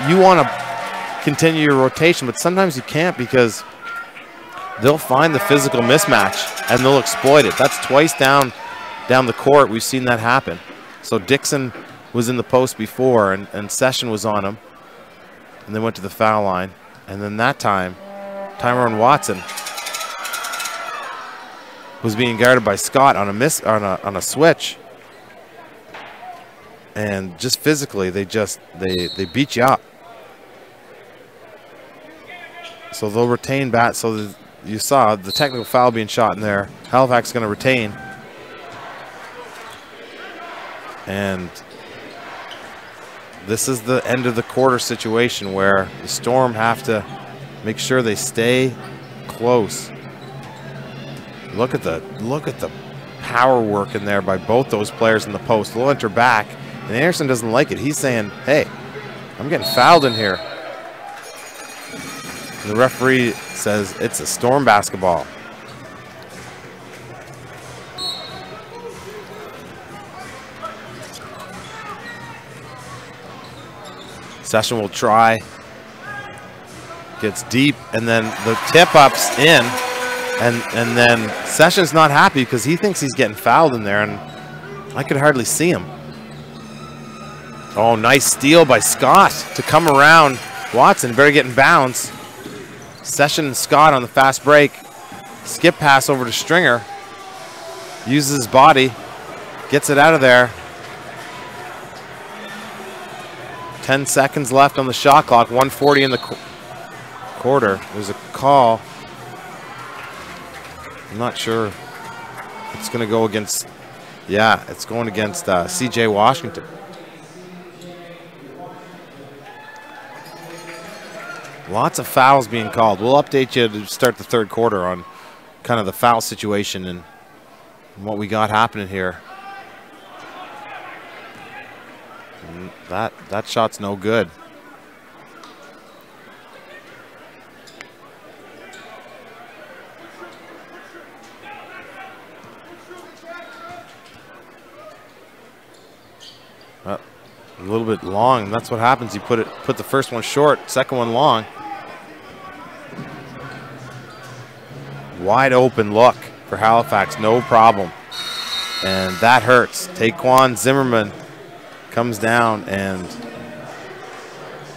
you want to continue your rotation, but sometimes you can't, because they'll find the physical mismatch and they'll exploit it. That's twice down the court we've seen that happen. So Dixon was in the post before, and Session was on him, and they went to the foul line. And then that time, Tyrone Watson was being guarded by Scott on a switch, and just physically they beat you up. So they'll retain bat. So you saw the technical foul being shot in there. Halifax is going to retain. And this is the end of the quarter situation where the Storm have to make sure they stay close. Look at the power work in there by both those players in the post. They'll enter back, and Anderson doesn't like it. He's saying, hey, I'm getting fouled in here. And the referee says it's a Storm basketball. Session will try. Gets deep, and then the tip-up's in. And then Session's not happy because he thinks he's getting fouled in there, and I could hardly see him. Oh, nice steal by Scott to come around Watson. Better get in bounds. Session and Scott on the fast break. Skip pass over to Stringer. Uses his body. Gets it out of there. 10 seconds left on the shot clock. 1:40 in the quarter. There's a call. I'm not sure. It's going to go against, yeah, it's going against C.J. Washington. Lots of fouls being called. We'll update you to start the third quarter on kind of the foul situation and what we got happening here. And that shot's no good. A little bit long. That's what happens. You put the first one short, second one long. Wide open look for Halifax, no problem. And that hurts. Taquan Zimmerman comes down, and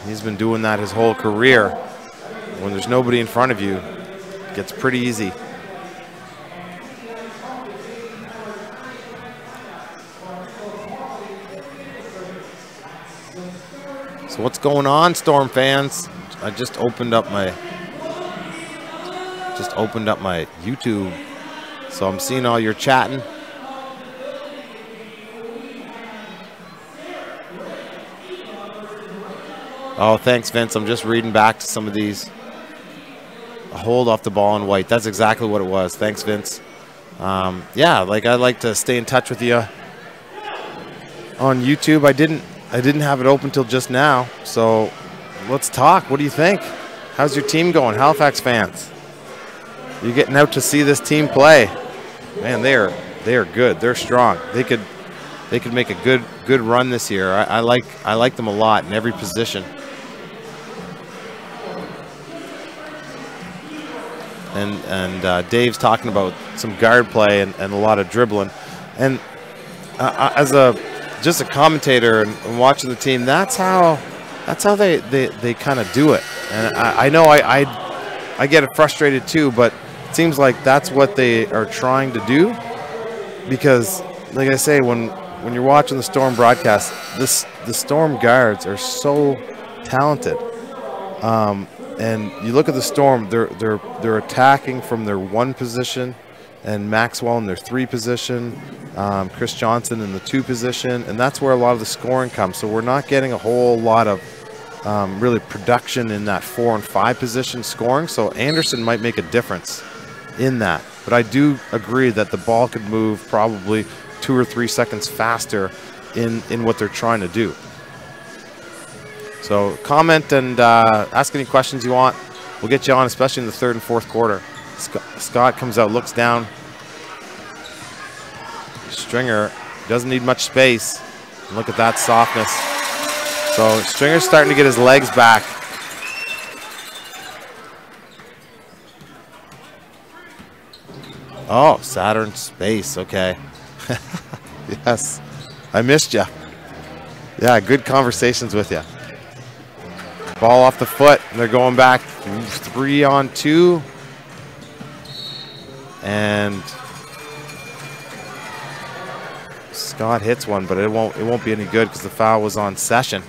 he's been doing that his whole career. When there's nobody in front of you, it gets pretty easy. So what's going on, Storm fans? I just opened up my YouTube, so I'm seeing all your chatting. Oh, thanks, Vince. I'm just reading back to some of these. A hold off the ball in white. That's exactly what it was. Thanks, Vince. yeah, like I like to stay in touch with you on YouTube. I didn't have it open till just now, so let's talk. What do you think? How's your team going, Halifax fans? You getting out to see this team play? Man, they are good. They're strong. They could make a good run this year. I like them a lot in every position. And Dave's talking about some guard play and a lot of dribbling. And as just a commentator and watching the team, that's how they kind of do it. And I know I get frustrated too, but it seems like that's what they are trying to do. Because, like I say, when you're watching the Storm broadcast, the Storm guards are so talented. And you look at the Storm; they're attacking from their 1 position, and Maxwell in their 3 position, Chris Johnson in the 2 position, and that's where a lot of the scoring comes. So we're not getting a whole lot of really production in that 4 and 5 position scoring. So Anderson might make a difference in that. But I do agree that the ball could move probably 2 or 3 seconds faster in what they're trying to do. So comment and ask any questions you want. We'll get you on, especially in the 3rd and 4th quarter. Scott comes out, looks down. Stringer doesn't need much space. And look at that softness. So Stringer's starting to get his legs back. Oh, Saturn Space, okay. Yes, I missed you. Yeah, good conversations with you. Ball off the foot, and they're going back 3 on 2. And Scott hits one, but it won't be any good because the foul was on Session.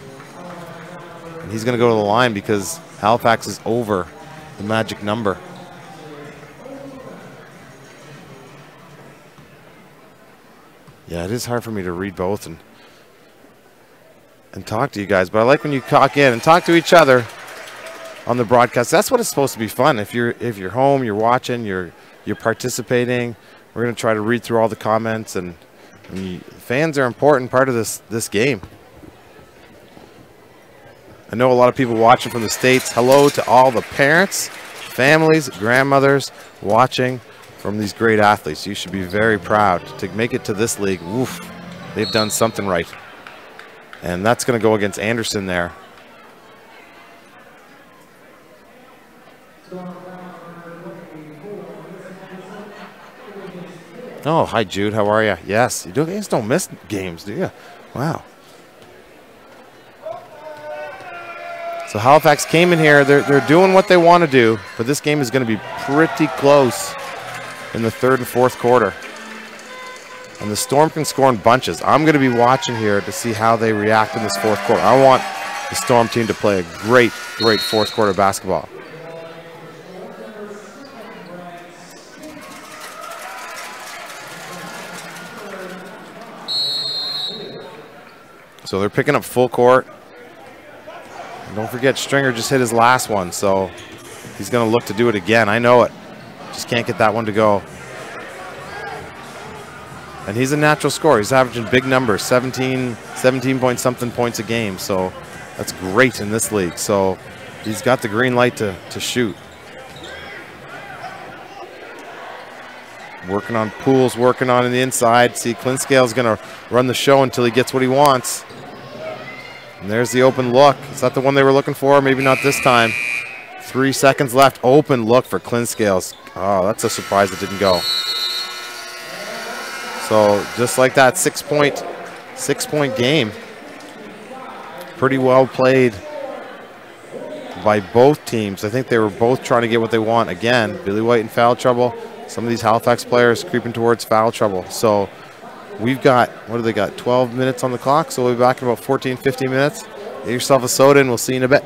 And he's going to go to the line because Halifax is over the magic number. Yeah, it is hard for me to read both and talk to you guys, but I like when you talk in and talk to each other on the broadcast. That's what it's supposed to be fun. If you're home, you're watching, you're participating. We're going to try to read through all the comments, and fans are an important part of this game. I know a lot of people watching from the States. Hello to all the parents, families, grandmothers watching from these great athletes. You should be very proud to make it to this league. Woof, they've done something right. And that's going to go against Anderson there. Oh, hi, Jude. How are you? Yes. You guys don't miss games, do you? Wow. So Halifax came in here. They're doing what they want to do, but this game is going to be pretty close in the 3rd and 4th quarter. And the Storm can score in bunches. I'm going to be watching here to see how they react in this 4th quarter. I want the Storm team to play a great 4th quarter basketball. So they're picking up full court. And don't forget, Stringer just hit his last one, so he's going to look to do it again. I know it. Just can't get that one to go. And he's a natural scorer. He's averaging big numbers, 17 point something points a game. So that's great in this league. So he's got the green light to shoot. Working on Pools, working on the inside. See, Clinkscale's going to run the show until he gets what he wants. And there's the open look. Is that the one they were looking for? Maybe not this time. 3 seconds left. Open look for Clinkscales. Oh, that's a surprise it didn't go. So just like that, 6-point game. Pretty well played by both teams. I think they were both trying to get what they want. Again, Billy White in foul trouble. Some of these Halifax players creeping towards foul trouble. So we've got, what do they got, 12 minutes on the clock. So we'll be back in about 14, 15 minutes. Get yourself a soda and we'll see you in a bit.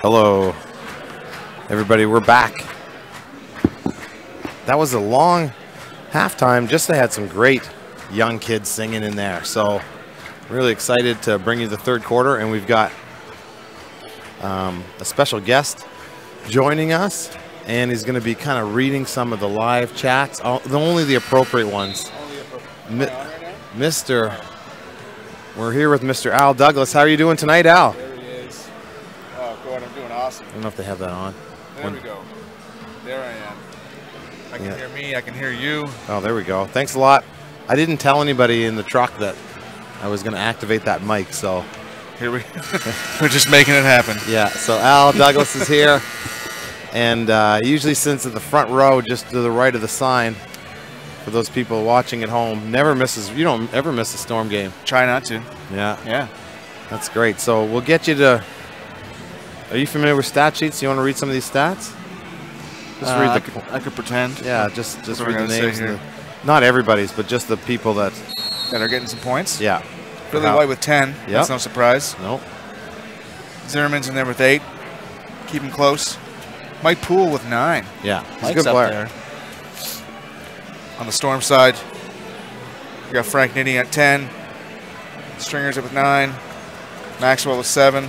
Hello, everybody. We're back. That was a long halftime. Just they had some great young kids singing in there. So really excited to bring you the third quarter, and we've got a special guest joining us, and he's going to be kind of reading some of the live chats, only the appropriate ones. We're here with Mr. Al Douglas. How are you doing tonight, Al? There he is. Oh, God, I'm doing awesome. I don't know if they have that on. There we go. There I am. I can hear me. I can hear you. Oh, there we go. Thanks a lot. I didn't tell anybody in the truck that I was going to activate that mic, so here we're just making it happen. Yeah. So Al Douglas is here, and usually sits at the front row, just to the right of the sign. For those people watching at home, never misses. You don't ever miss a Storm game. Try not to. Yeah. Yeah. That's great. So we'll get you to. Are you familiar with stat sheets? You want to read some of these stats? Just read the. I could pretend. Yeah. Just read the names. Not everybody's, but just the people that are getting some points. Yeah. Billy White with 10. Yep. That's no surprise. Nope. Zimmerman's in there with 8. Keep him close. Mike Poole with 9. Yeah. He's Mike's a good player. There. On the Storm side, we got Frank Nitti at 10. Stringer's up with 9. Maxwell with 7.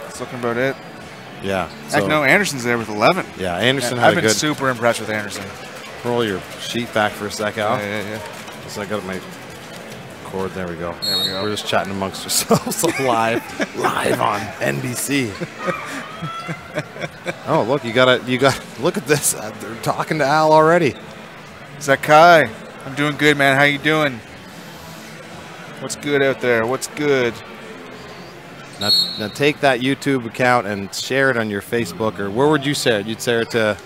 That's looking about it. Yeah. So no, Anderson's there with 11. Yeah, Anderson I've been super impressed with Anderson. Roll your sheet back for a sec, Al. Yeah. So I got my cord. There we go. There we go. We're just chatting amongst ourselves live on NBC. Oh, look, you got look at this. They're talking to Al already. Zakai, I'm doing good, man. How you doing? What's good out there? What's good? Now take that YouTube account and share it on your Facebook, or where would you share it? You'd share it to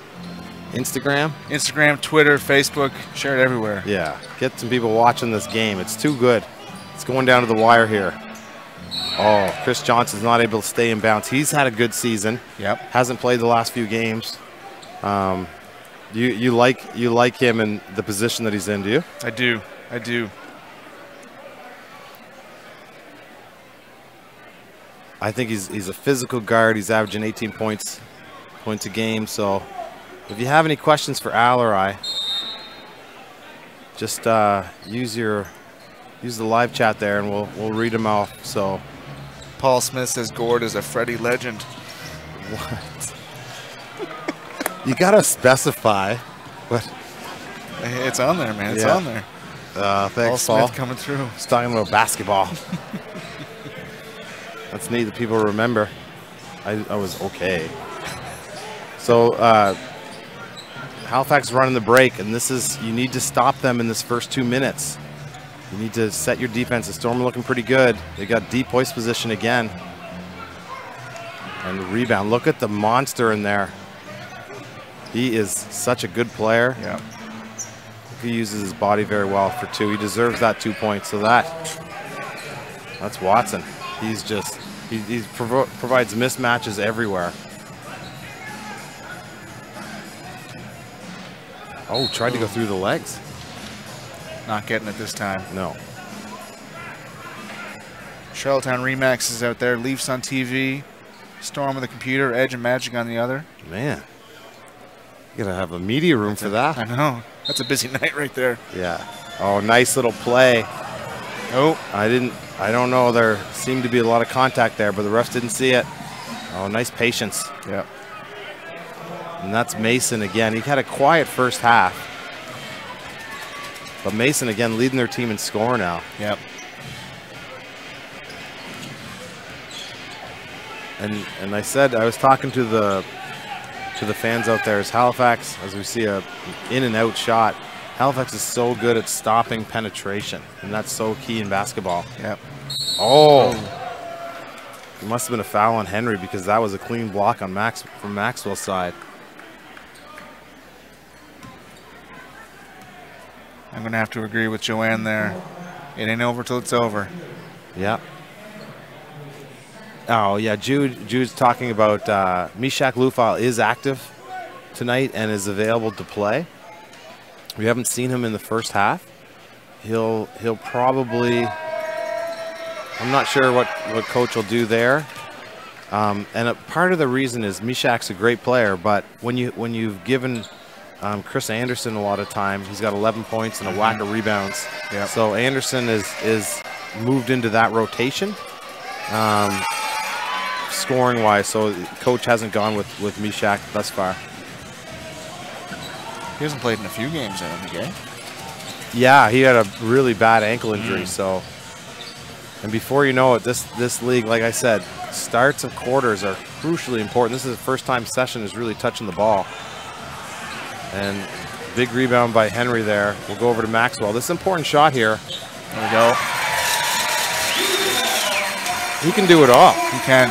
Instagram? Instagram, Twitter, Facebook, share it everywhere. Yeah, get some people watching this game. It's too good. It's going down to the wire here. Oh, Chris Johnson's not able to stay in bounds. He's had a good season. Yep. Hasn't played the last few games. You like him in the position that he's in, do you? I do. I think he's a physical guard. He's averaging 18 points a game. So if you have any questions for Al or I, just use the live chat there, and we'll read them off. So Paul Smith says Gord is a Freddie legend. What? You gotta specify. What? It's on there, man. It's on there. Thanks, Paul Smith coming through. He's talking about basketball. That's neat that people remember. I was okay. So Halifax running the break, and you need to stop them in this first 2 minutes. You need to set your defense. The Storm are looking pretty good. They got deep hoist position again. And the rebound. Look at the monster in there. He is such a good player. Yeah. He uses his body very well for 2. He deserves that 2 points. So that's Watson. He's just he provides mismatches everywhere. Oh, tried to go through the legs. Not getting it this time. No. Charlottetown Remax is out there. Leafs on TV. Storm on the computer. Edge and Magic on the other. Man. You gotta have a media room for that. I know. That's a busy night right there. Yeah. Oh, nice little play. Oh. I don't know. There seemed to be a lot of contact there, but the refs didn't see it. Oh, nice patience. Yeah. And that's Mason again. He had a quiet first half. But Mason again leading their team in score now. Yep. And I said, I was talking to the fans out there, as Halifax, as we see a in and out shot, Halifax is so good at stopping penetration, and that's so key in basketball. Yep. Oh. It must have been a foul on Henry, because that was a clean block on from Maxwell's side. I'm going to have to agree with Joanne there. It ain't over till it's over. Yeah. Oh, yeah, Jude's talking about Mishak Lufal is active tonight and is available to play. We haven't seen him in the first half. He'll probably I'm not sure what coach will do there. And part of the reason is Mishak's a great player, but when you've given Chris Anderson a lot of time, he's got 11 points and a whack of rebounds. Yep. So Anderson is moved into that rotation, scoring wise. So coach hasn't gone with Mishak thus far. He hasn't played in a few games, I don't think, eh? Yeah, he had a really bad ankle injury. So, and before you know it, this league, like I said, starts of quarters are crucially important. This is the first time Session is really touching the ball. And big rebound by Henry there. We'll go over to Maxwell. This is an important shot here. There we go. He can do it all. He can.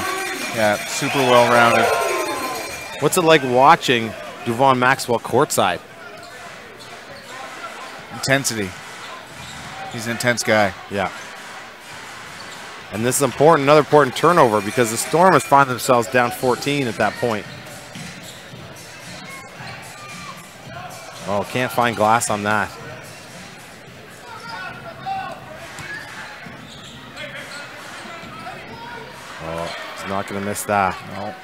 Yeah, super well-rounded. What's it like watching Duvon Maxwell courtside? Intensity. He's an intense guy. Yeah. And this is important, another important turnover because the Storm has found themselves down 14 at that point. Oh, can't find glass on that. Oh, he's not going to miss that. No.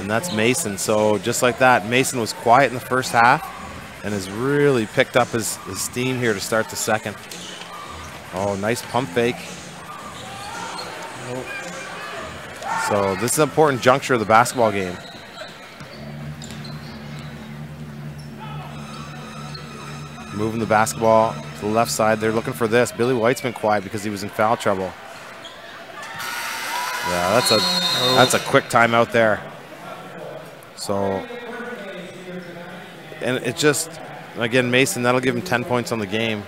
And that's Mason. So just like that, Mason was quiet in the first half and has really picked up his steam here to start the second. Oh, nice pump fake. So this is an important juncture of the basketball game. Moving the basketball to the left side. They're looking for this. Billy White's been quiet because he was in foul trouble. Yeah, that's a quick timeout there. So, and it just, again, Mason, that'll give him 10 points on the game.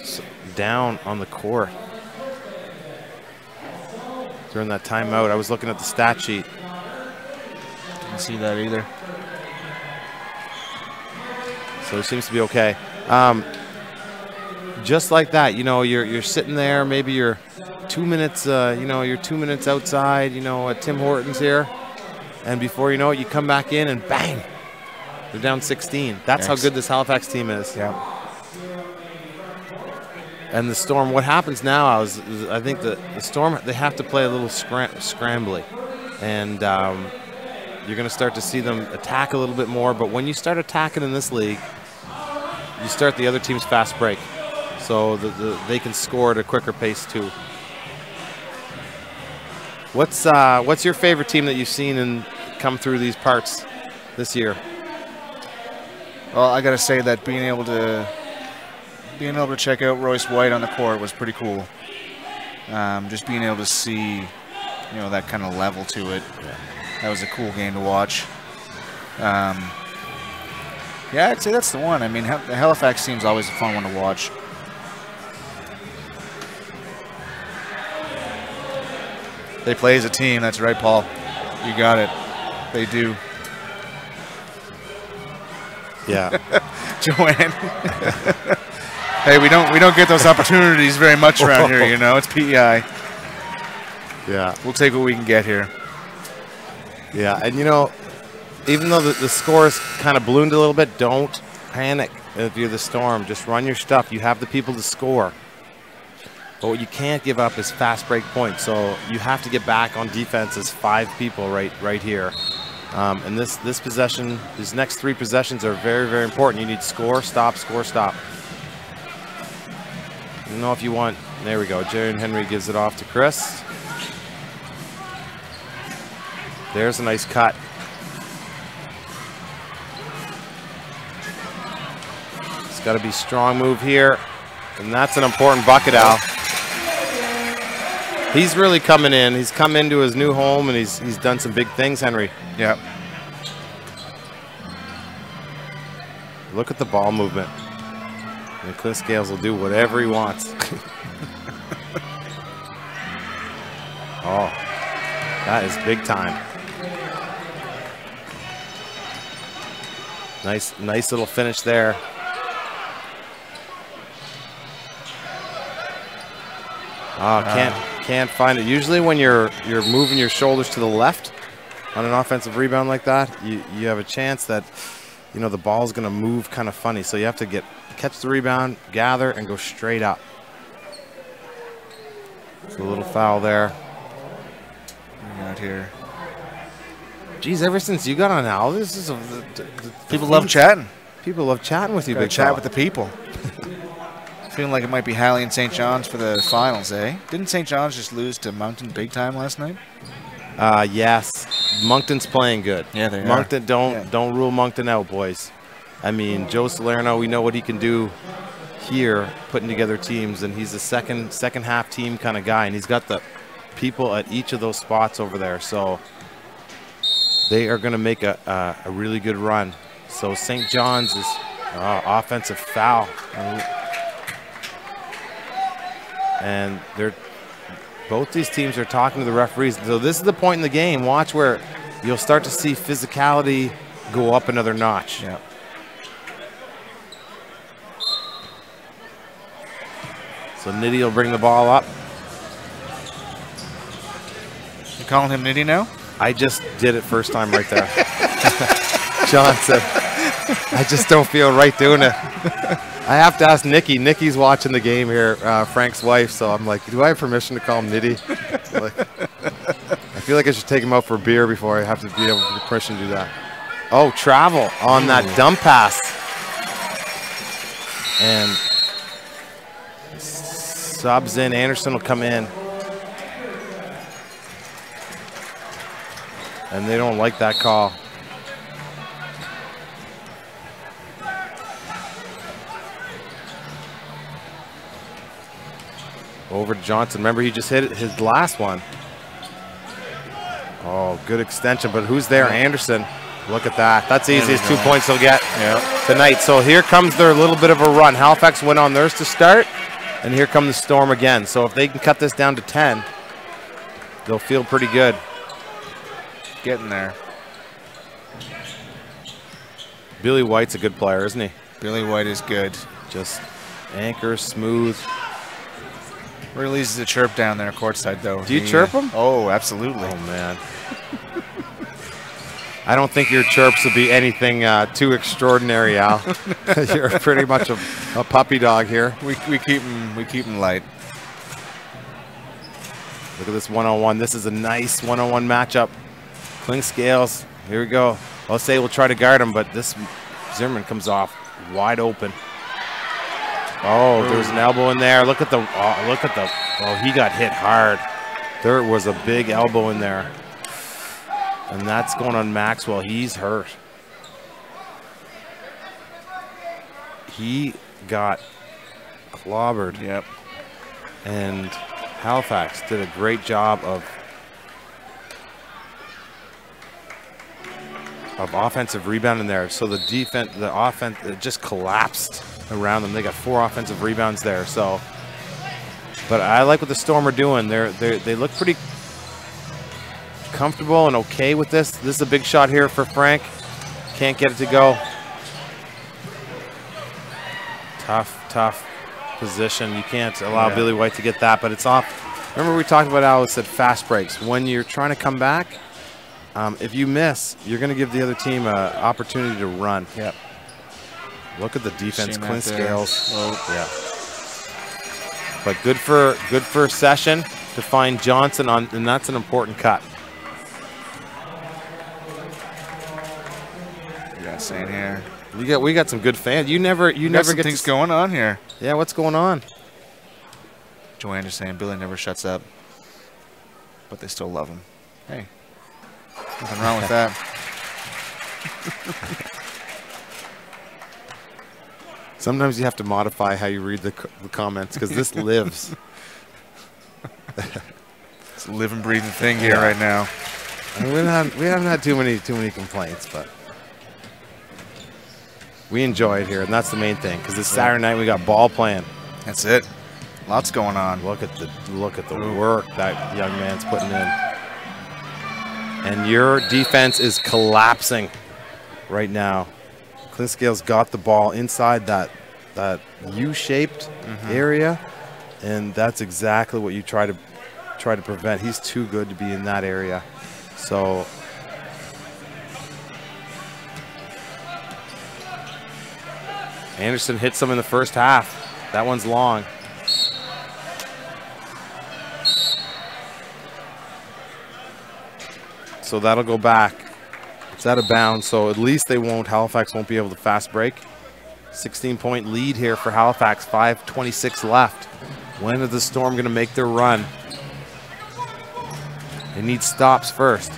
So down on the court. During that timeout, I was looking at the stat sheet. Didn't see that either. So it seems to be okay. Just like that, you know, you're sitting there, maybe you're 2 minutes, you're 2 minutes outside, at Tim Hortons here. And before you know it, you come back in and bang, they're down 16. That's how good this Halifax team is. Yeah. And the Storm, what happens now is I think the Storm, they have to play a little scrambly. And you're going to start to see them attack a little bit more. But when you start attacking in this league, you start the other team's fast break. So they can score at a quicker pace too. What's your favorite team that you've seen come through these parts this year? Well, I got to say that being able to check out Royce White on the court was pretty cool. Just being able to see, that kind of level to it. That was a cool game to watch. Yeah, I'd say that's the one. I mean, the Halifax team's always a fun one to watch. They play as a team. That's right, Paul. You got it. They do. Yeah. Joanne. Hey, we don't get those opportunities very much around here, It's PEI. Yeah. We'll take what we can get here. Yeah, and even though the scores kind of ballooned a little bit, don't panic if you're the Storm. Just run your stuff. You have the people to score. But what you can't give up is fast break points. So you have to get back on defense as 5 people right here. And this possession, these next 3 possessions are very, very important. You need score, stop, score, stop. I don't know if you want, there we go. Jaron Henry gives it off to Chris. There's a nice cut. It's got to be strong move here. And that's an important bucket, Al. He's really coming in. He's come into his new home and he's done some big things, Henry. Yeah. Look at the ball movement. And Cliff Scales will do whatever he wants. Oh, that is big time. Nice little finish there. Can't find it. Usually when you're moving your shoulders to the left on an offensive rebound like that, you have a chance that the ball's going to move kind of funny. So you have to catch the rebound, gather, and go straight up. It's a little foul there. Out here. Geez, ever since you got on Al, this is People love chatting. People love chatting with you, Gotta big chat fella. with the people. Feeling like it might be Halley and St. John's for the finals, eh? Didn't St. John's just lose to Moncton big time last night? Yes. Moncton's playing good. Yeah, they Moncton, are. don't rule Moncton out, boys. I mean, Joe Salerno, we know what he can do here, putting together teams, and he's a second half team kind of guy, and he's got the people at each of those spots over there, so they are going to make a really good run. So St. John's is offensive foul, and both these teams are talking to the referees. So this is the point in the game. Watch where you'll start to see physicality go up another notch. Yeah. So Nitty will bring the ball up. You calling him Nitty now? I just did it first time right there. John said, I just don't feel right doing it. I have to ask Nikki. Nikki's watching the game here, Frank's wife, so I'm like, do I have permission to call him Nitty? I feel like I should take him out for a beer before I have to be able to get permission to do that. Oh, travel on that dump pass. And subs in. Anderson will come in. And they don't like that call. Over to Johnson. Remember, he just hit his last one. Oh, good extension. But who's there? Anderson. Look at that. That's the easiest 2 points they'll get tonight. So here comes their little bit of a run. Halifax went on theirs to start, and here come the Storm again. So if they can cut this down to 10, they'll feel pretty good. Getting there. Billy White's a good player, isn't he? Billy White is good. Just anchor, smooth. Really easy to chirp down there courtside, though. Do you chirp him? Oh, absolutely. Oh, man. I don't think your chirps will be anything too extraordinary, Al. You're pretty much a puppy dog here. We keep him light. Look at this one-on-one. This is a nice one-on-one matchup. Cling Scales. Here we go. I'll say we'll try to guard him, but this Zimmerman comes off wide open. Oh, there's an elbow in there. Look at the. Oh, he got hit hard. There was a big elbow in there. And that's going on Maxwell. He's hurt. He got clobbered. Yep. And Halifax did a great job of offensive rebounding there. So the defense, the offense, it just collapsed around them. They got 4 offensive rebounds there. So, but I like what the Storm are doing. They look pretty comfortable and okay with this. This is a big shot here for Frank. Can't get it to go. Tough position. You can't allow Billy White to get that, but it's off. Remember we talked about Alice said fast breaks. When you're trying to come back, if you miss, you're going to give the other team an opportunity to run. Yep. Look at the defense. Clint Scales. Oh. Yeah. But good for Session to find Johnson on, and that's an important cut. Saying here, we got some good fans. You never get things going on here. Yeah, what's going on? Joanne is saying Billy never shuts up, but they still love him. Hey, nothing wrong with that. Sometimes you have to modify how you read the comments because this lives. It's a living, breathing thing here right now. We haven't had too many complaints, but we enjoy it here, and that's the main thing. Because this Saturday night we got ball playing. That's it. Lots going on. Look at the work that young man's putting in. And your defense is collapsing right now. Clint Scales got the ball inside that U-shaped area, and that's exactly what you try to prevent. He's too good to be in that area. So Anderson hits him in the first half. That one's long. So that'll go back. It's out of bounds, so at least Halifax won't be able to fast break. 16-point lead here for Halifax, 5:26 left. When is the Storm going to make their run? They need stops first.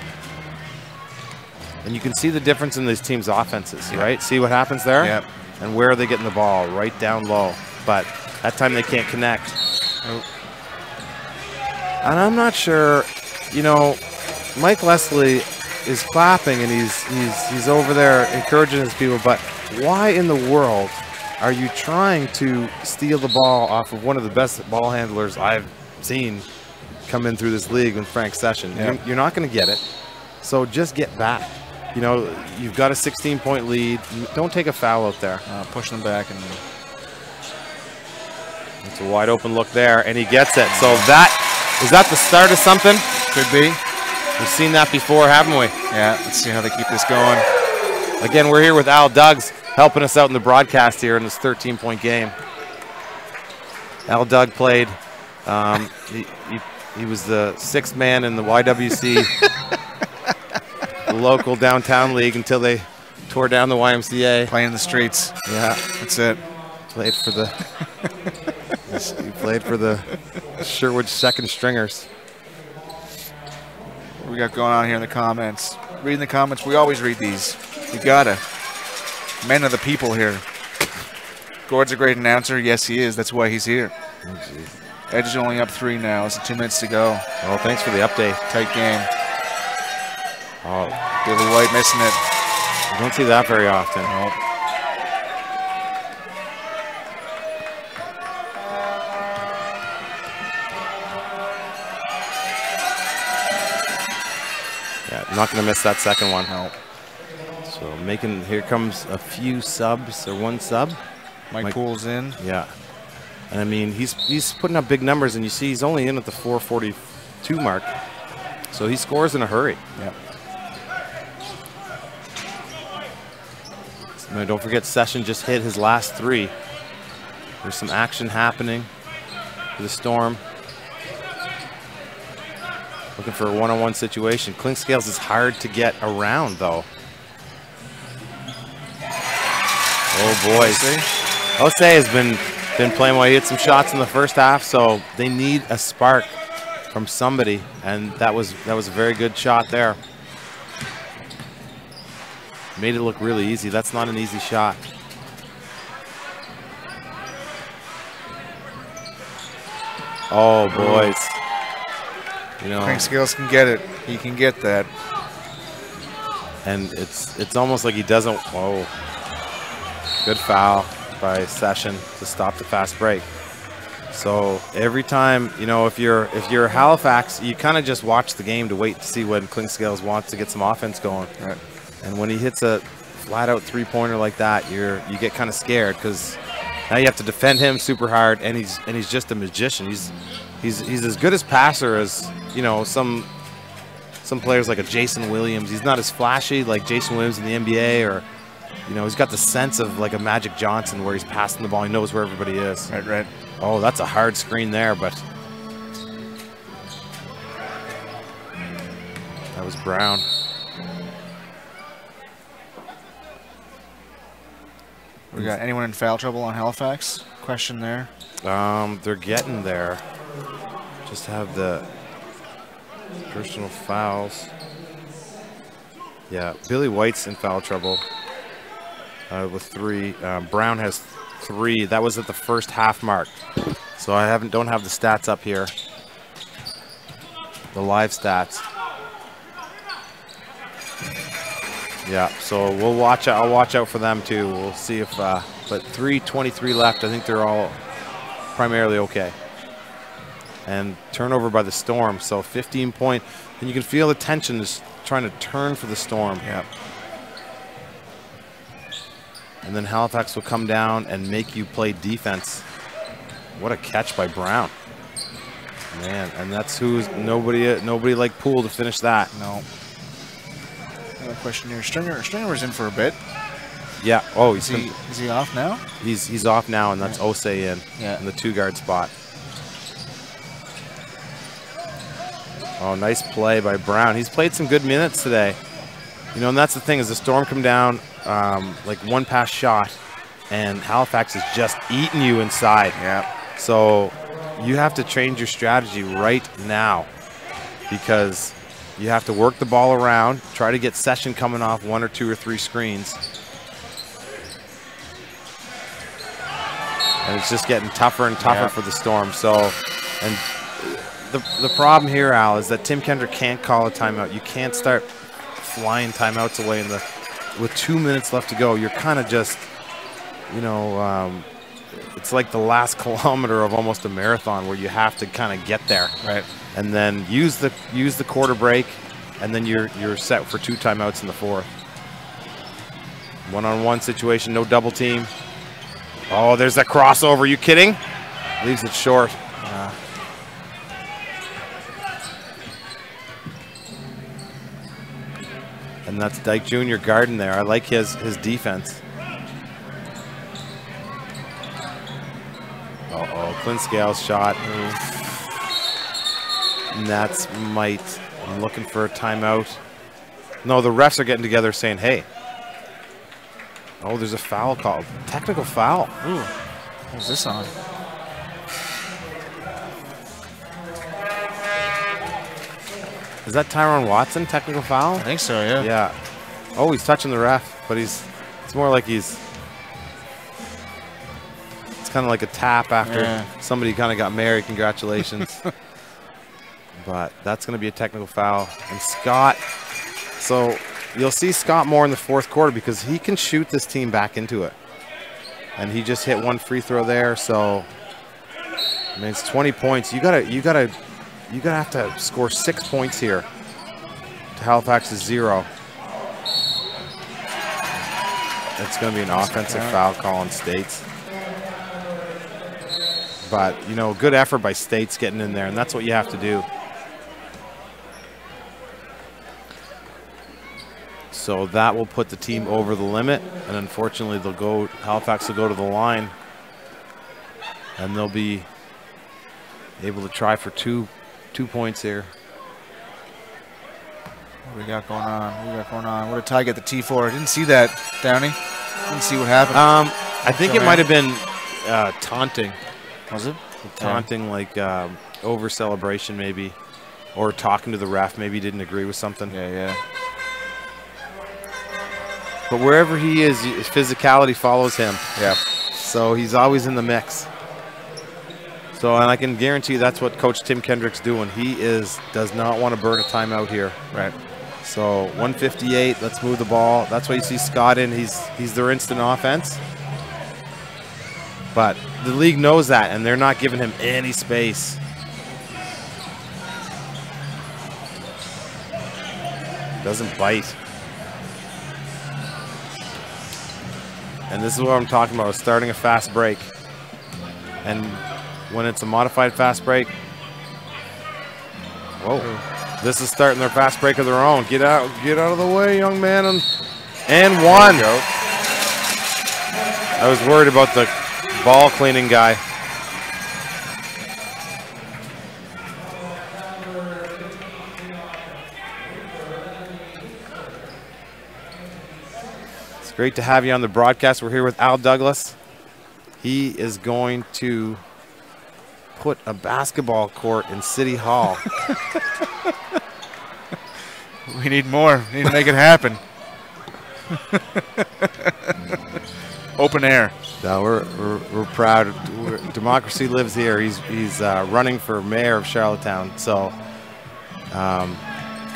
And you can see the difference in these teams' offenses, right? See what happens there? Yep. And where are they getting the ball? Right down low. But that time they can't connect. Oh. And I'm not sure, you know, Mike Leslie is clapping and he's over there encouraging his people, but why in the world are you trying to steal the ball off of one of the best ball handlers I've seen come in through this league with Frank Session? Yep. You're not going to get it. So just get back. You know, you've got a 16-point lead. Don't take a foul out there. Push them back. And it's a wide open look there, and he gets it. So is that the start of something? Could be. We've seen that before, haven't we? Yeah, let's see how they keep this going. Again, we're here with Al Duggs helping us out in the broadcast here in this 13-point game. Al Doug played. He was the 6th man in the YWC local downtown league until they tore down the YMCA. Playing the streets. Yeah, that's it. Played for the he played for the Sherwood second stringers. What we got going on here in the comments? Reading the comments, we always read these. You gotta. Men of the people here. Gord's a great announcer. Yes, he is. That's why he's here. Oh, Edge is only up 3 now. It's 2 minutes to go. Well, thanks for the update. Tight game. Oh, Billy White missing it. You don't see that very often. Nope. Yeah, I'm not going to miss that second one. No. So here comes a few subs, or one sub. Mike Poole's in. Yeah. And I mean, he's putting up big numbers, and you see he's only in at the 4:42 mark. So he scores in a hurry. Yeah. Now, don't forget, Session just hit his last 3. There's some action happening for the Storm. Looking for a one-on-one situation. Clinkscales is hard to get around, though. Oh, boy. Jose has been playing well. He hit some shots in the first half, so they need a spark from somebody, and that was a very good shot there. Made it look really easy. That's not an easy shot. Oh, boys. You know, Clinkscales can get it. He can get that. And it's almost like he doesn't. Whoa. Good foul by Session to stop the fast break. So every time, you know, if you're Halifax, you kind of just watch the game to wait to see when Clinkscales wants to get some offense going. Right. And when he hits a flat-out three-pointer like that, you get kind of scared because now you have to defend him super hard, and he's just a magician. He's as good as passer as, you know, some players like a Jason Williams. He's not as flashy like Jason Williams in the NBA, or, you know, he's got the sense of like a Magic Johnson where he's passing the ball. He knows where everybody is. Right. Oh, that's a hard screen there, but that was Brown. We got anyone in foul trouble on Halifax? Question there. They're getting there. Just have the personal fouls. Yeah, Billy White's in foul trouble with 3. Brown has 3. That was at the first half mark. So I don't have the stats up here. The live stats. Yeah, so we'll watch. I'll watch out for them too. We'll see if. But 3:23 left. I think they're all primarily okay. And turnover by the Storm. So 15 point, and you can feel the tension is trying to turn for the Storm. Yeah. And then Halifax will come down and make you play defense. What a catch by Brown. Man, and that's nobody like Poole to finish that. No. Another question here. Stringer was in for a bit. Yeah. Oh, is he off now? He's off now, and that's Osei in the 2-guard spot. Oh, nice play by Brown. He's played some good minutes today. You know, and that's the thing is the Storm come down like one pass shot, and Halifax is just eating you inside. Yeah. So you have to change your strategy right now because you have to work the ball around, try to get Session coming off 1 or 2 or 3 screens. And it's just getting tougher and tougher for the Storm. So, and the problem here, Al, is that Tim Kendrick can't call a timeout. You can't start flying timeouts away with 2 minutes left to go. You're kind of just, you know, it's like the last kilometer of almost a marathon where you have to kind of get there, right? And then use the quarter break, and then you're set for 2 timeouts in the 4th. One-on-one situation, no double team. Oh, there's that crossover. Are you kidding? Leaves it short. And that's Dyke Jr. guarding there. I like his defense. Uh-oh, Clint Scales shot. And that's Might. I'm looking for a timeout. No, the refs are getting together saying, hey. Oh, there's a foul called. Technical foul. Ooh. What's this on? Is that Tyrone Watson, technical foul? I think so, yeah. Yeah. Oh, he's touching the ref, but it's more like it's kind of like a tap after somebody kind of got married. Congratulations. But that's going to be a technical foul. And Scott, so you'll see Scott more in the 4th quarter because he can shoot this team back into it. And he just hit 1 free throw there, so I mean it's 20 points. You gotta have to score 6 points here to Halifax's 0. It's going to be an offensive foul call on States. But, you know, good effort by States getting in there, and that's what you have to do. So that will put the team over the limit, and unfortunately Halifax will go to the line, and they'll be able to try for two points here. What do we got going on? What do we got going on? What did Ty get the T for? I didn't see that, Downey. Didn't see what happened. I think it might have been taunting. Was it? Taunting, like over celebration maybe, or talking to the ref. Maybe he didn't agree with something. Yeah. But wherever he is, physicality follows him. Yeah. So he's always in the mix. So, and I can guarantee you that's what Coach Tim Kendrick's doing. He does not want to burn a timeout here. Right. So 158, let's move the ball. That's why you see Scott in. He's their instant offense. But the league knows that, and they're not giving him any space. Doesn't bite. And this is what I'm talking about, starting a fast break. And when it's a modified fast break, whoa, this is starting their fast break of their own. Get out of the way, young man. And one. I was worried about the ball cleaning guy. It's great to have you on the broadcast. We're here with Al Douglas. He is going to put a basketball court in City Hall. We need more. We need to make it happen. Open air. No, we're proud. Democracy lives here. He's running for mayor of Charlottetown. So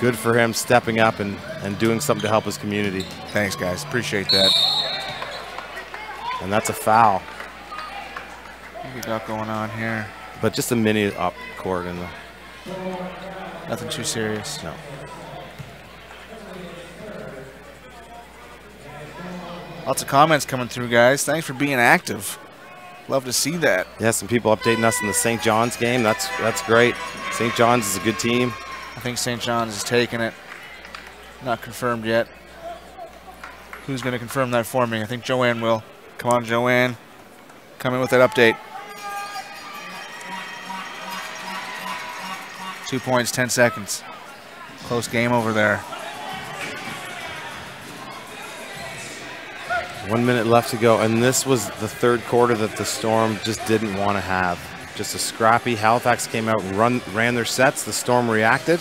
good for him stepping up and doing something to help his community. Thanks, guys. Appreciate that. And that's a foul. What we got going on here? But just a mini up court in the. Nothing too serious. No. Lots of comments coming through, guys. Thanks for being active. Love to see that. Yeah, some people updating us in the St. John's game. That's great. St. John's is a good team. I think St. John's is taking it. Not confirmed yet. Who's going to confirm that for me? I think Joanne will. Come on, Joanne. Come in with that update. 2 points, 10 seconds. Close game over there. 1 minute left to go, and this was the third quarter that the Storm just didn't want to have. Just a scrappy. Halifax came out and ran their sets. The Storm reacted.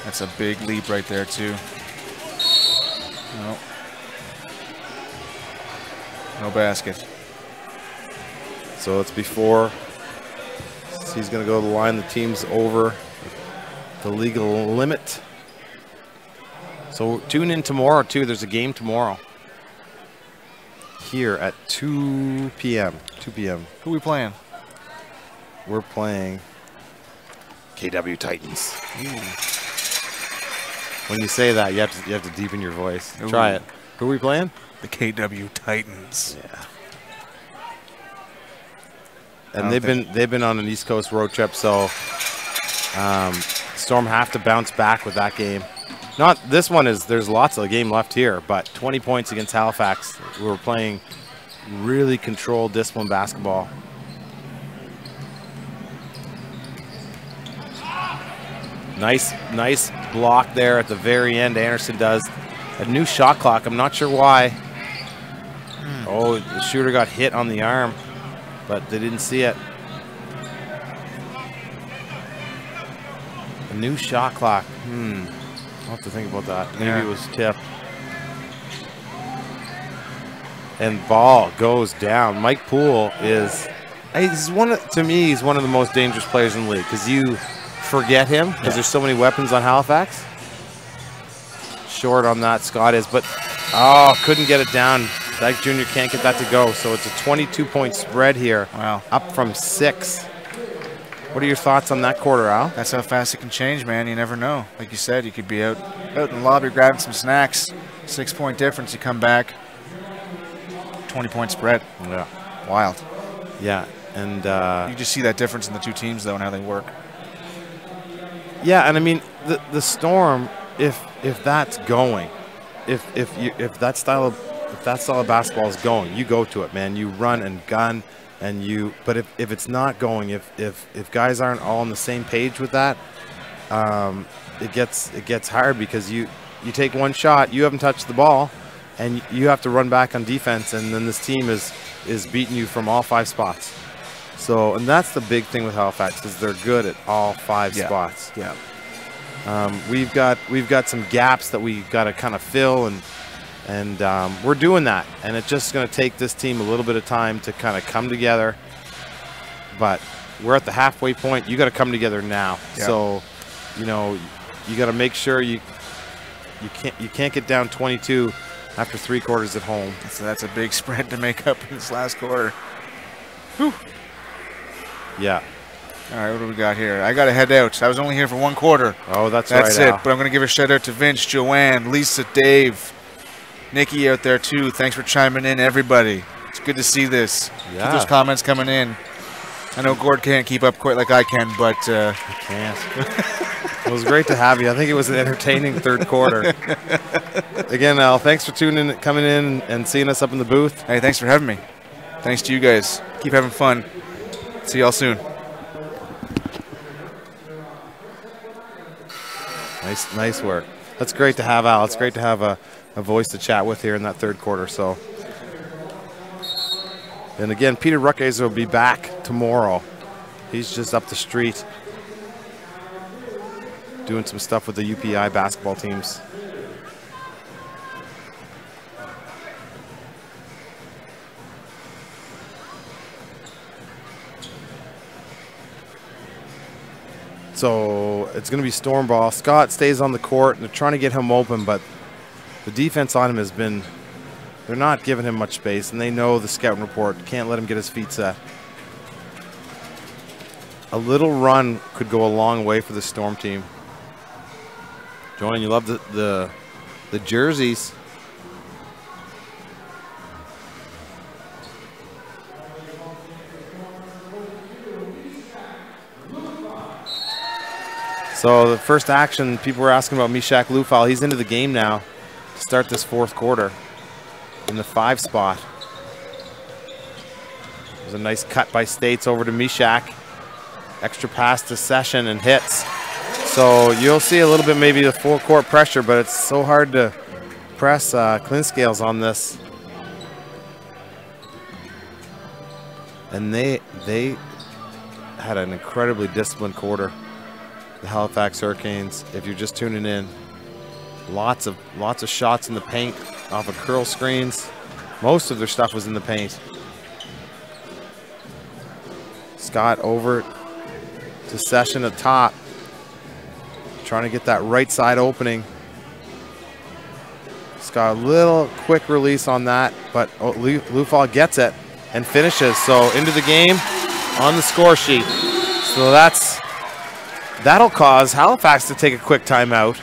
That's a big leap right there, too. No. No basket. So it's before he's going to go to the line. The team's over the legal limit. So tune in tomorrow, too. There's a game tomorrow here at 2 p.m. 2 p.m. Who are we playing? We're playing KW Titans. Ooh. When you say that, you have to deepen your voice. Ooh. Try it. Who are we playing? The KW Titans. Yeah. And they've been on an East Coast road trip, so Storm have to bounce back with that game. Not this one is. There's lots of the game left here, but 20 points against Halifax. We were playing really controlled, disciplined basketball. Nice block there at the very end. Anderson does a new shot clock. I'm not sure why. Oh, the shooter got hit on the arm, but they didn't see it. A new shot clock. I'll have to think about that. Maybe it was tip. And ball goes down. Mike Poole is, he's to me, he's one of the most dangerous players in the league because you forget him because there's so many weapons on Halifax. Short on that, Scott is, but couldn't get it down. Dyke Jr. can't get that to go, so it's a 22-point spread here. Wow. Up from 6. What are your thoughts on that quarter, Al? That's how fast it can change, man. You never know. Like you said, you could be out in the lobby grabbing some snacks. 6-point difference, you come back. 20-point spread. Yeah. Wild. Yeah, and you just see that difference in the two teams, though, and how they work. Yeah, and I mean the Storm, if that's going, if that style of basketball is going, you go to it, man. You run and gun. But if it's not going, if guys aren't all on the same page with that, it gets hard because you take one shot, you haven't touched the ball, and you have to run back on defense, and then this team is beating you from all 5 spots. So, and that's the big thing with Halifax is they're good at all 5 spots. Yeah. We've got some gaps that we got to kind of fill, and we're doing that, and it's just going to take this team a little bit of time to kind of come together. But we're at the halfway point. You got to come together now. Yep. So, you got to make sure you can't get down 22 after 3 quarters at home. So that's a big spread to make up in this last quarter. Whew. Yeah. All right, what do we got here? I got to head out. I was only here for 1 quarter. Oh, that's right, it. Al. But I'm going to give a shout out to Vince, Joanne, Lisa, Dave, Nikki out there too. Thanks for chiming in, everybody. It's good to see this. Yeah. Keep those comments coming in. I know Gord can't keep up quite like I can, but I can't. It was great to have you. I think it was an entertaining third quarter. Again, Al, thanks for coming in and seeing us up in the booth. Hey, thanks for having me. Thanks to you guys. Keep having fun. See y'all soon. Nice work. That's great to have, Al. It's great to have a voice to chat with here in that third quarter. So, and again, Peter Ruckhazer will be back tomorrow. He's just up the street doing some stuff with the UPI basketball teams. So it's going to be Storm ball. Scott stays on the court, and they're trying to get him open, but the defense on him has been, they're not giving him much space, and they know the scouting report. Can't let him get his feet set. A little run could go a long way for the Storm team. Joanne, you love the jerseys. So the first action, people were asking about Mishak Lufal. He's into the game now to start this 4th quarter in the 5 spot. There's a nice cut by States over to Mishak. Extra pass to Session and hits. So you'll see a little bit maybe the full court pressure, but it's so hard to press Clinkscales on this. And they had an incredibly disciplined quarter, the Halifax Hurricanes. If you're just tuning in, lots of shots in the paint off of curl screens. Most of their stuff was in the paint. Scott over to Session at top, trying to get that right side opening. Scott, a little quick release on that, but Lufal gets it and finishes. So into the game on the score sheet. So that'll cause Halifax to take a quick timeout.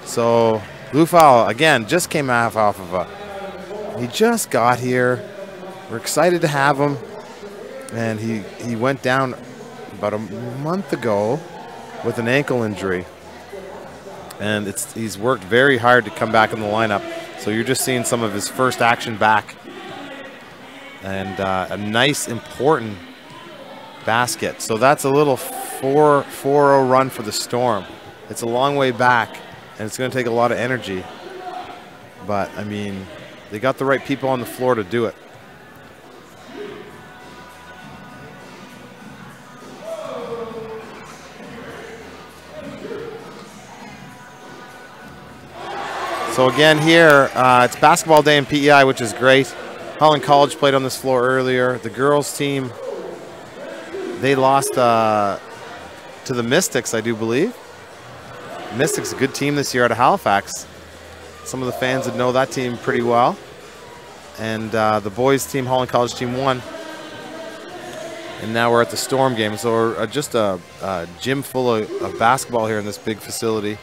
So Lufal again just came off of he just got here. We're excited to have him, and he went down about a month ago with an ankle injury, and he's worked very hard to come back in the lineup. So you're just seeing some of his first action back, and a nice important basket. So that's a little 4-0 run for the Storm. It's a long way back, and it's going to take a lot of energy, but I mean, they got the right people on the floor to do it. So again here, it's basketball day in PEI, which is great. Holland College played on this floor earlier. The girls team, they lost to the Mystics, I do believe. Mystics, a good team this year out of Halifax. Some of the fans would know that team pretty well. And the boys team, Holland College team, won. And now we're at the Storm game. So we're just a gym full of basketball here in this big facility.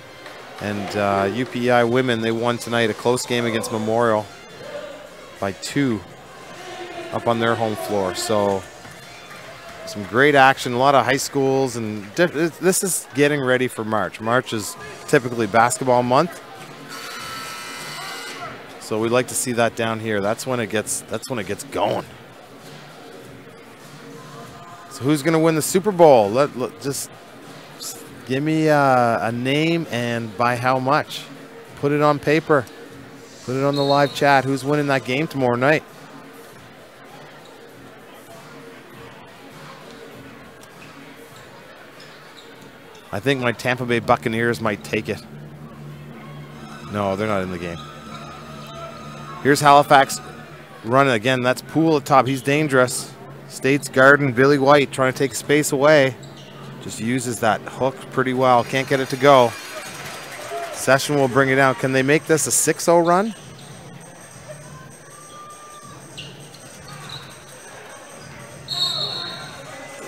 And UPEI women, they won tonight a close game against Memorial by 2 up on their home floor. So some great action, a lot of high schools, and this is getting ready for March. March is typically basketball month. So we'd like to see that down here. That's when it gets going. So who's going to win the Super Bowl? Just give me a name and by how much. Put it on paper. Put it on the live chat. Who's winning that game tomorrow night? I think my Tampa Bay Buccaneers might take it. No, they're not in the game. Here's Halifax running again. That's Poole at top. He's dangerous. State's guarding Billy White, trying to take space away. Just uses that hook pretty well. Can't get it to go. Session will bring it down. Can they make this a 6-0 run?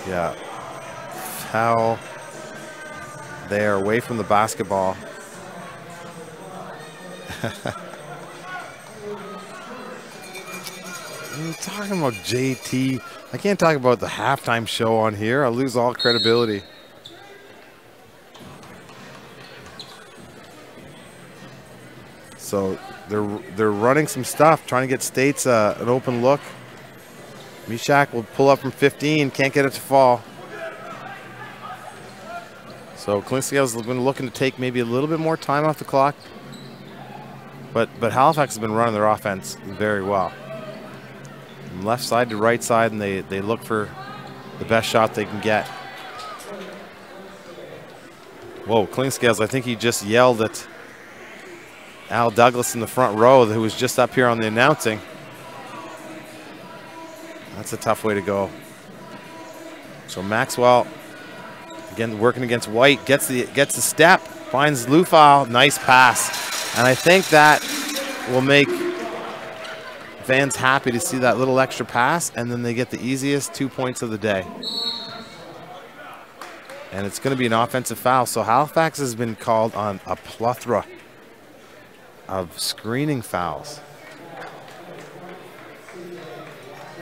Yeah. Foul there, away from the basketball. I'm talking about JT. I can't talk about the halftime show on here. I'll lose all credibility. So they're running some stuff, trying to get States an open look. Mishak will pull up from 15, can't get it to fall. So Clinkscales has been looking to take maybe a little bit more time off the clock. But Halifax has been running their offense very well. From left side to right side, and they look for the best shot they can get. Whoa, Clinkscales, I think he just yelled at Al Douglas in the front row, who was just up here on the announcing. That's a tough way to go. So Maxwell, again working against White, gets the step, finds Lufal, nice pass. And I think that will make fans happy to see that little extra pass, and then they get the easiest 2 points of the day. And it's going to be an offensive foul. So Halifax has been called on a plethora of screening fouls.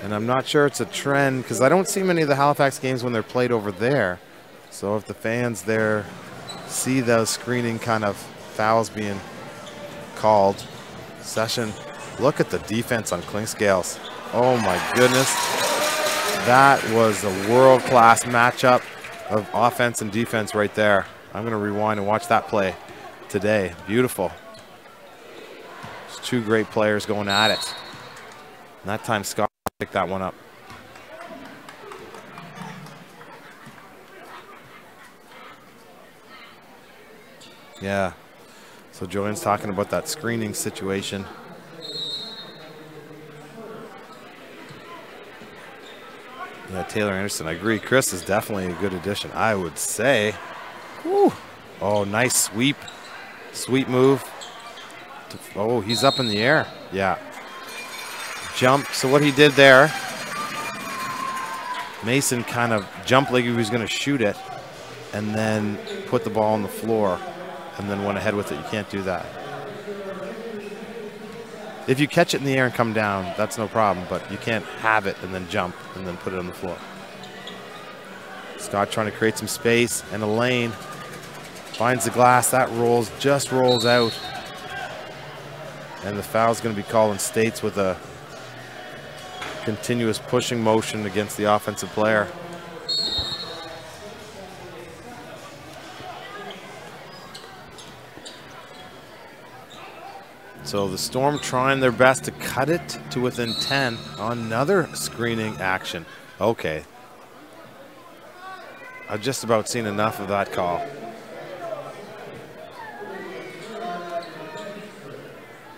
And I'm not sure it's a trend, because I don't see many of the Halifax games when they're played over there. So if the fans there see those screening kind of fouls being called. Session, look at the defense on Clinkscales. Oh my goodness. That was a world-class matchup. of offense and defense right there. I'm going to rewind and watch that play today. Beautiful. It's two great players going at it. And that time Scott picked that one up. Yeah. So Joanne's talking about that screening situation. Yeah, Taylor Anderson, I agree. Chris is definitely a good addition, I would say. Whew. Oh, nice sweep. Sweep move. Oh, he's up in the air. Yeah. Jump. So what he did there, Mason kind of jumped like he was going to shoot it and then put the ball on the floor and then went ahead with it. You can't do that. If you catch it in the air and come down, that's no problem, but you can't have it and then jump and then put it on the floor. Scott trying to create some space and a lane. Finds the glass, that rolls, just rolls out. And the foul's going to be called in States with a continuous pushing motion against the offensive player. So the Storm trying their best to cut it to within 10 on another screening action. Okay. I've just about seen enough of that call.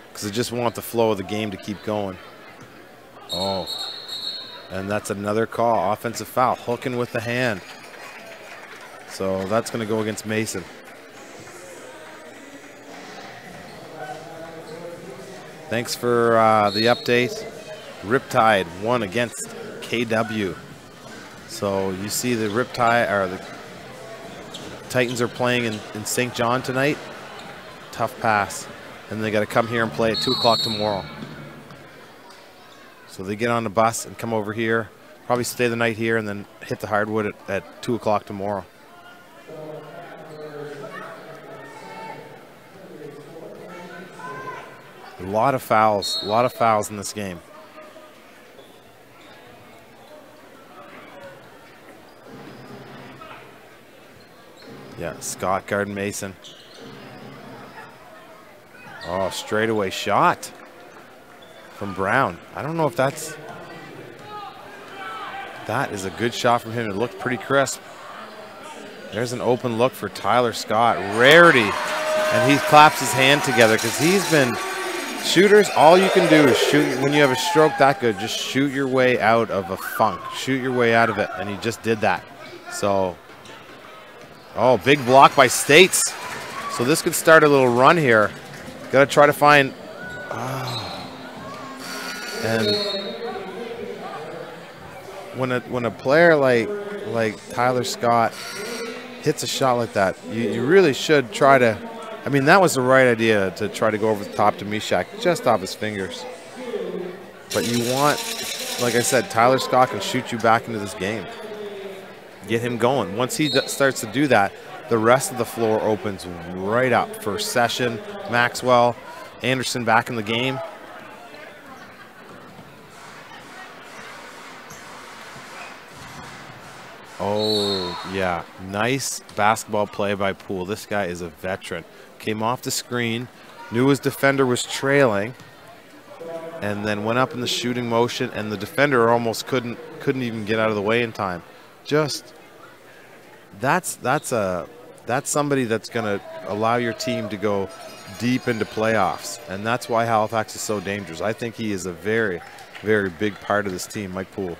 Because I just want the flow of the game to keep going. Oh. And that's another call. Offensive foul. Hooking with the hand. So that's going to go against Mason. Thanks for the update. Riptide won against KW. So you see the Riptide, or the Titans are playing in St. John tonight. Tough pass. And they got to come here and play at 2 o'clock tomorrow. So they get on the bus and come over here, probably stay the night here and then hit the hardwood at 2 o'clock tomorrow. A lot of fouls in this game. Yeah, Scott guarding Mason. Oh, straightaway shot from Brown. I don't know if that is a good shot from him. It looked pretty crisp. There's an open look for Tyler Scott. Rarity. And he claps his hand together because he's been... Shooters, all you can do is shoot. When you have a stroke that good, just shoot your way out of a funk. Shoot your way out of it, and he just did that. So, oh, big block by States. So this could start a little run here. Got to try to find... Oh. And when a player like Tyler Scott hits a shot like that, you really should try to... I mean, that was the right idea to try to go over the top to Mishak, just off his fingers. But you want, like I said, Tyler Scott can shoot you back into this game. Get him going. Once he starts to do that, the rest of the floor opens right up for Session, Maxwell, Anderson back in the game. Oh, yeah. Nice basketball play by Poole. This guy is a veteran. Came off the screen, knew his defender was trailing, and then went up in the shooting motion, and the defender almost couldn't even get out of the way in time. Just that's somebody that's going to allow your team to go deep into playoffs, and that's why Halifax is so dangerous. I think he is a very, very big part of this team, Mike Poole.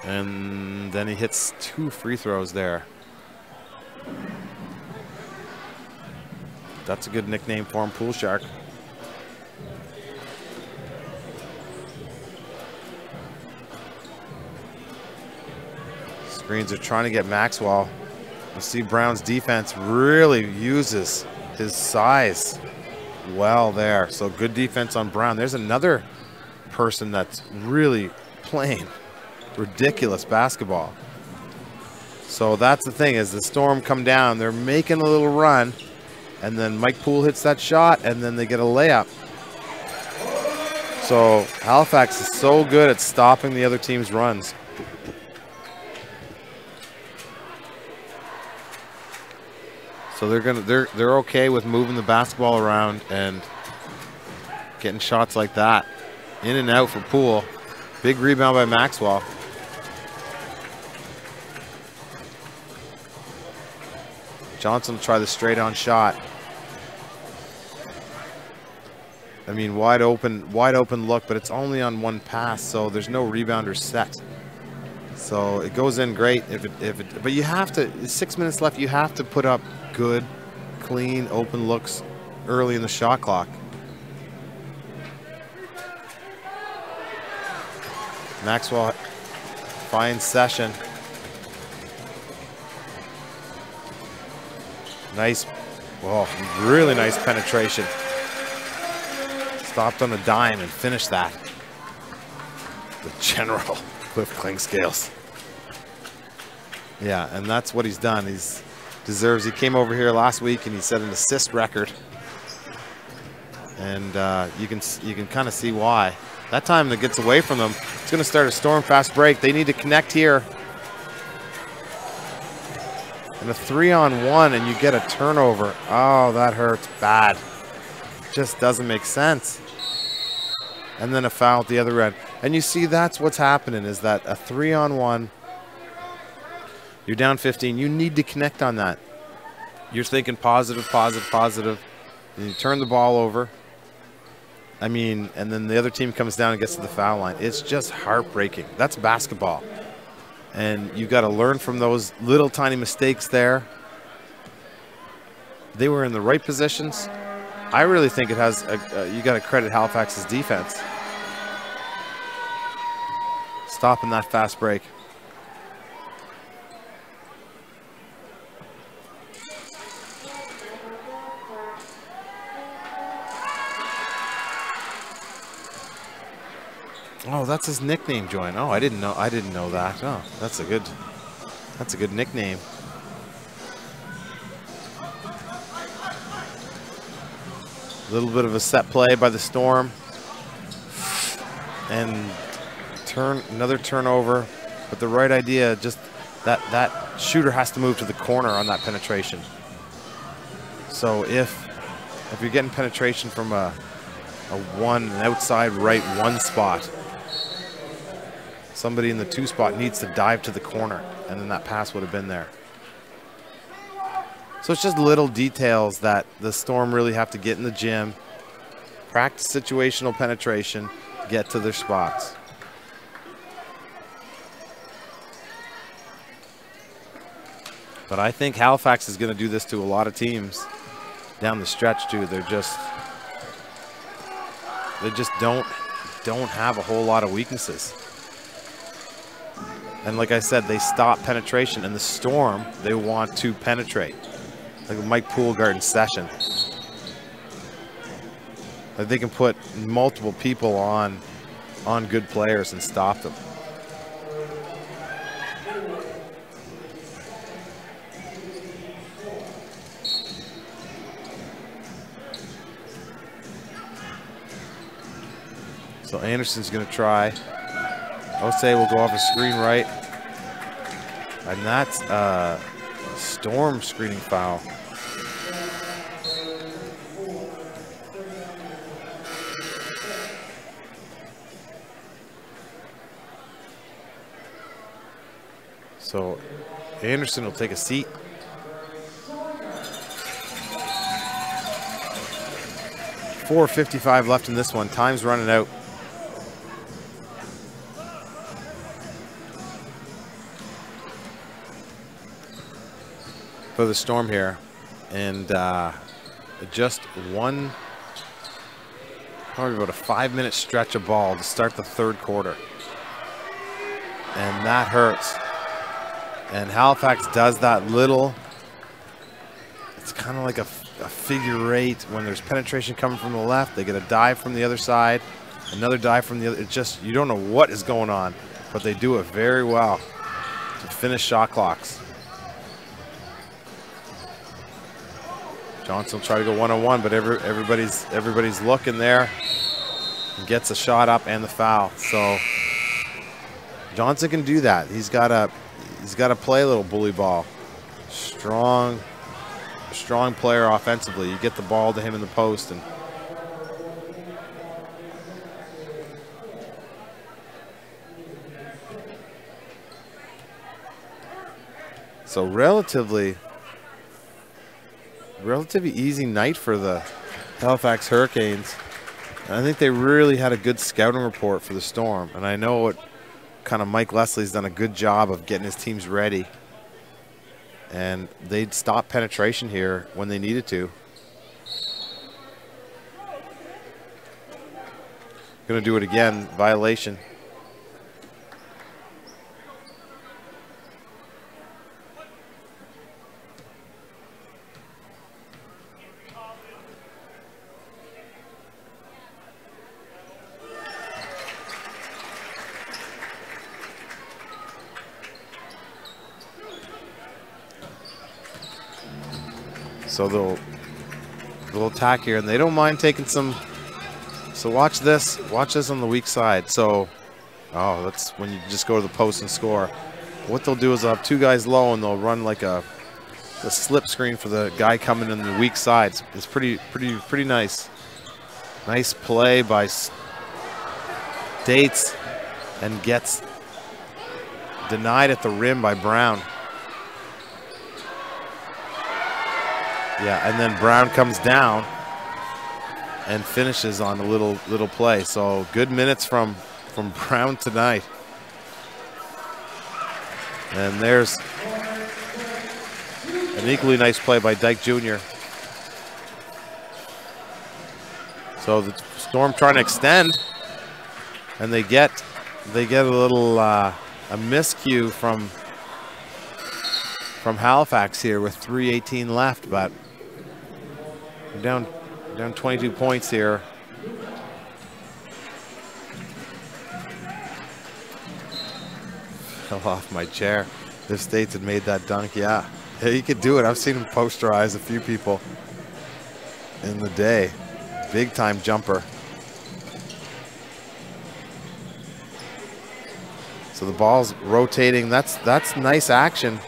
And then he hits 2 free throws there. That's a good nickname for him, Pool Shark. Screens are trying to get Maxwell. You see Brown's defense really uses his size well there. So good defense on Brown. There's another person that's really playing ridiculous basketball. So that's the thing, is the Storm come down, they're making a little run, and then Mike Poole hits that shot, and then they get a layup. So Halifax is so good at stopping the other team's runs. So they're okay with moving the basketball around and getting shots like that. In and out for Poole. Big rebound by Maxwell. Johnson will try the straight on shot. I mean, wide open look, but it's only on one pass, so there's no rebounder set. So it goes in great but you have to, 6 minutes left, you have to put up good, clean, open looks early in the shot clock. Maxwell finds Session. Nice, well, really nice penetration. Stopped on a dime and finished that. The general Cliff Klingscales. Yeah, and that's what he's done. He's deserves. He came over here last week and he set an assist record, and you can kind of see why. That time that gets away from them, it's going to start a Storm fast break. They need to connect here. And a 3-on-1 and you get a turnover. Oh, that hurts bad. Just doesn't make sense. And then a foul at the other end. And you see that's what's happening, is that a 3-on-1, you're down 15. You need to connect on that. You're thinking positive, positive, positive. And you turn the ball over. I mean, and then the other team comes down and gets to the foul line. It's just heartbreaking. That's basketball. And you got to learn from those little tiny mistakes there. They were in the right positions. I really think it has, you got to credit Halifax's defense. Stopping that fast break. Oh, that's his nickname, Joanne. Oh, I didn't know that. Oh, that's a good nickname. A little bit of a set play by the Storm. And another turnover. But the right idea, just that shooter has to move to the corner on that penetration. So if you're getting penetration from an outside right one spot, somebody in the 2 spot needs to dive to the corner, and then that pass would have been there. So it's just little details that the Storm really have to get in the gym, practice situational penetration, get to their spots. But I think Halifax is going to do this to a lot of teams down the stretch too. They just don't have a whole lot of weaknesses. And like I said, they stop penetration. And the Storm, they want to penetrate. Like Mike Poolgard in Session. Like they can put multiple people on good players and stop them. So Anderson's going to try. Osei will go off a screen right. And that's a Storm screening foul. So Anderson will take a seat. .455 left in this one. Time's running out. For the Storm here, and just probably about a 5-minute stretch of ball to start the 3rd quarter, and that hurts. And Halifax does that little, it's kind of like a figure 8 when there's penetration coming from the left. They get a dive from the other side, another dive from the other. It's just, you don't know what is going on, but they do it very well to finish shot clocks. Johnson will try to go one-on-one, but everybody's looking there. and gets a shot up and the foul. So Johnson can do that. He's got to play a little bully ball. Strong player offensively. You get the ball to him in the post, and so relatively easy night for the Halifax Hurricanes. And I think they really had a good scouting report for the Storm, and I know what kind of Mike Leslie's done a good job of getting his teams ready. And they'd stop penetration here when they needed to. Going to do it again, violation. So they'll attack here, and they don't mind taking some. So watch this on the weak side. So, oh, that's when you just go to the post and score. What they'll do is they'll have two guys low, and they'll run like a slip screen for the guy coming in the weak side. It's pretty nice. Nice play by States, and gets denied at the rim by Brown. Yeah, and then Brown comes down and finishes on a little play. So good minutes from Brown tonight. And there's an equally nice play by Dyke Jr. So the Storm trying to extend, and they get a little a miscue from Halifax here with 3:18 left, but down 22 points here. Fell off my chair. If States had made that dunk, yeah, he could do it. I've seen him posterize a few people in the day. Big time jumper. So the ball's rotating. That's nice action.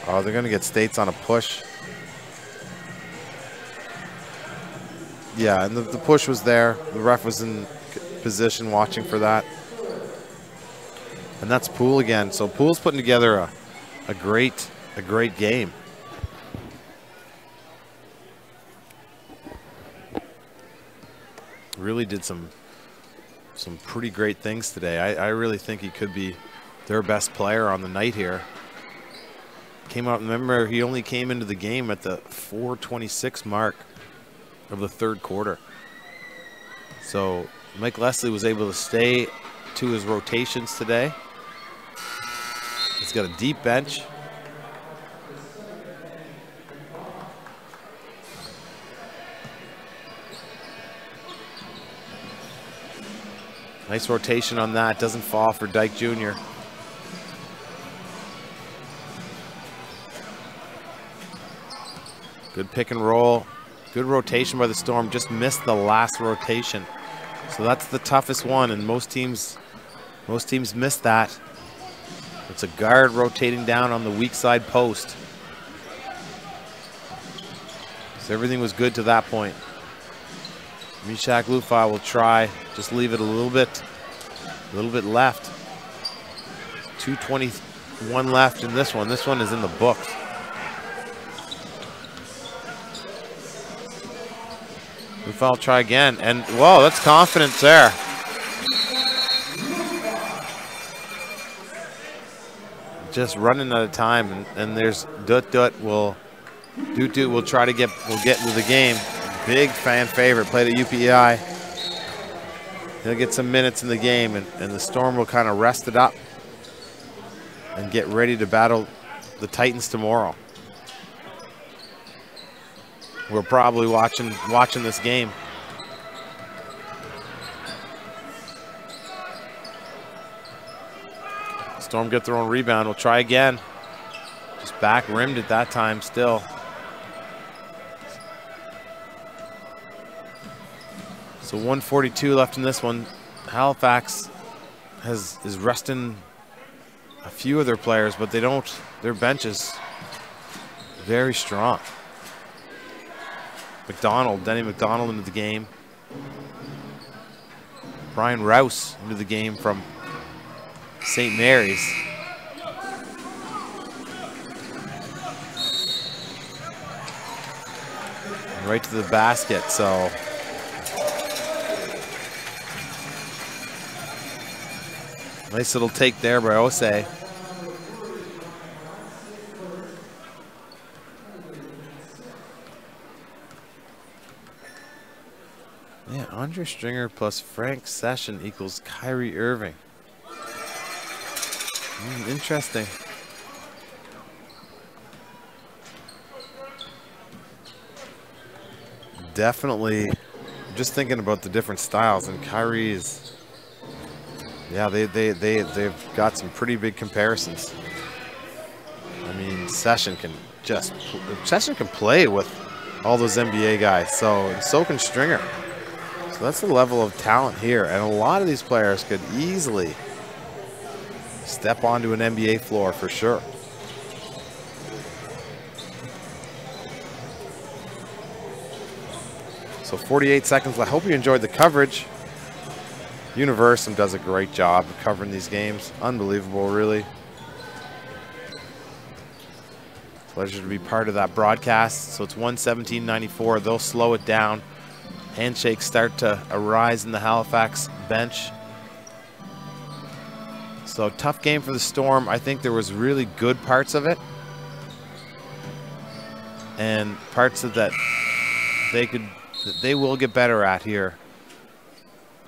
Oh, they're going to get States on a push. Yeah, and the push was there. The ref was in position watching for that. And that's Poole again. So Poole's putting together a great game. Really did some pretty great things today. I really think he could be their best player on the night here. Came out, remember, he only came into the game at the 4:26 mark of the third quarter. So Mike Leslie was able to stay to his rotations today. He's got a deep bench. Nice rotation on that, doesn't fall for Dyke Jr. Good pick and roll. Good rotation by the Storm. Just missed the last rotation. So that's the toughest one, and most teams miss that. It's a guard rotating down on the weak side post. So everything was good to that point. Mishak Lufa will try, just leave it a little bit left. 2:21 left in this one. This one is in the books. Lufa will try again, and whoa, that's confidence there. Just running out of time, and there's Dut will try to get into the game. Big fan favorite, played at UPEI. He'll get some minutes in the game, and the Storm will kind of rest it up and get ready to battle the Titans tomorrow. We're probably watching this game. Storm get their own rebound. We'll try again. Just back rimmed at that time still. So 1:42 left in this one. Halifax is resting a few of their players, but they don't. Their bench is very strong. Denny McDonald into the game. Brian Rouse into the game from St. Mary's. And right to the basket, so. Nice little take there by Osei. Yeah, Andre Stringer plus Frank Session equals Kyrie Irving. Interesting. Definitely, just thinking about the different styles, and Kyrie is, yeah, they've got some pretty big comparisons. I mean, Session can play with all those NBA guys, so can Stringer. So that's the level of talent here, and a lot of these players could easily step onto an NBA floor for sure. So 48 seconds left. I hope you enjoyed the coverage. Universum does a great job of covering these games. Unbelievable, really. Pleasure to be part of that broadcast. So it's 117-94. They'll slow it down. Handshakes start to arise in the Halifax bench. So tough game for the Storm. I think there was really good parts of it, and parts of that they will get better at here.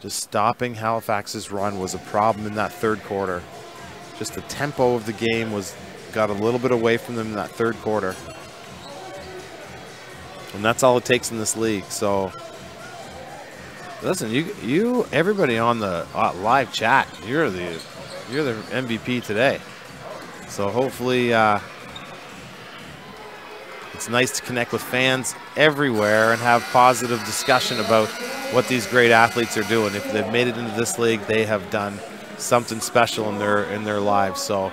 Just stopping Halifax's run was a problem in that third quarter. Just the tempo of the game got a little bit away from them in that third quarter, and that's all it takes in this league. So listen, you everybody on the live chat, you're the MVP today. So hopefully it's nice to connect with fans everywhere and have positive discussion about what these great athletes are doing. If they've made it into this league, they have done something special in their lives. So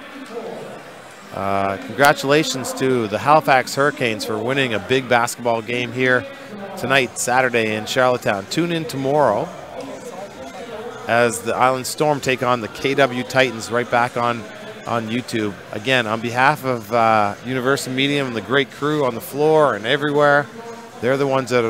congratulations to the Halifax Hurricanes for winning a big basketball game here tonight, Saturday in Charlottetown. Tune in tomorrow as the Island Storm take on the KW Titans right back on YouTube. Again, on behalf of Universum Medium and the great crew on the floor and everywhere, they're the ones that are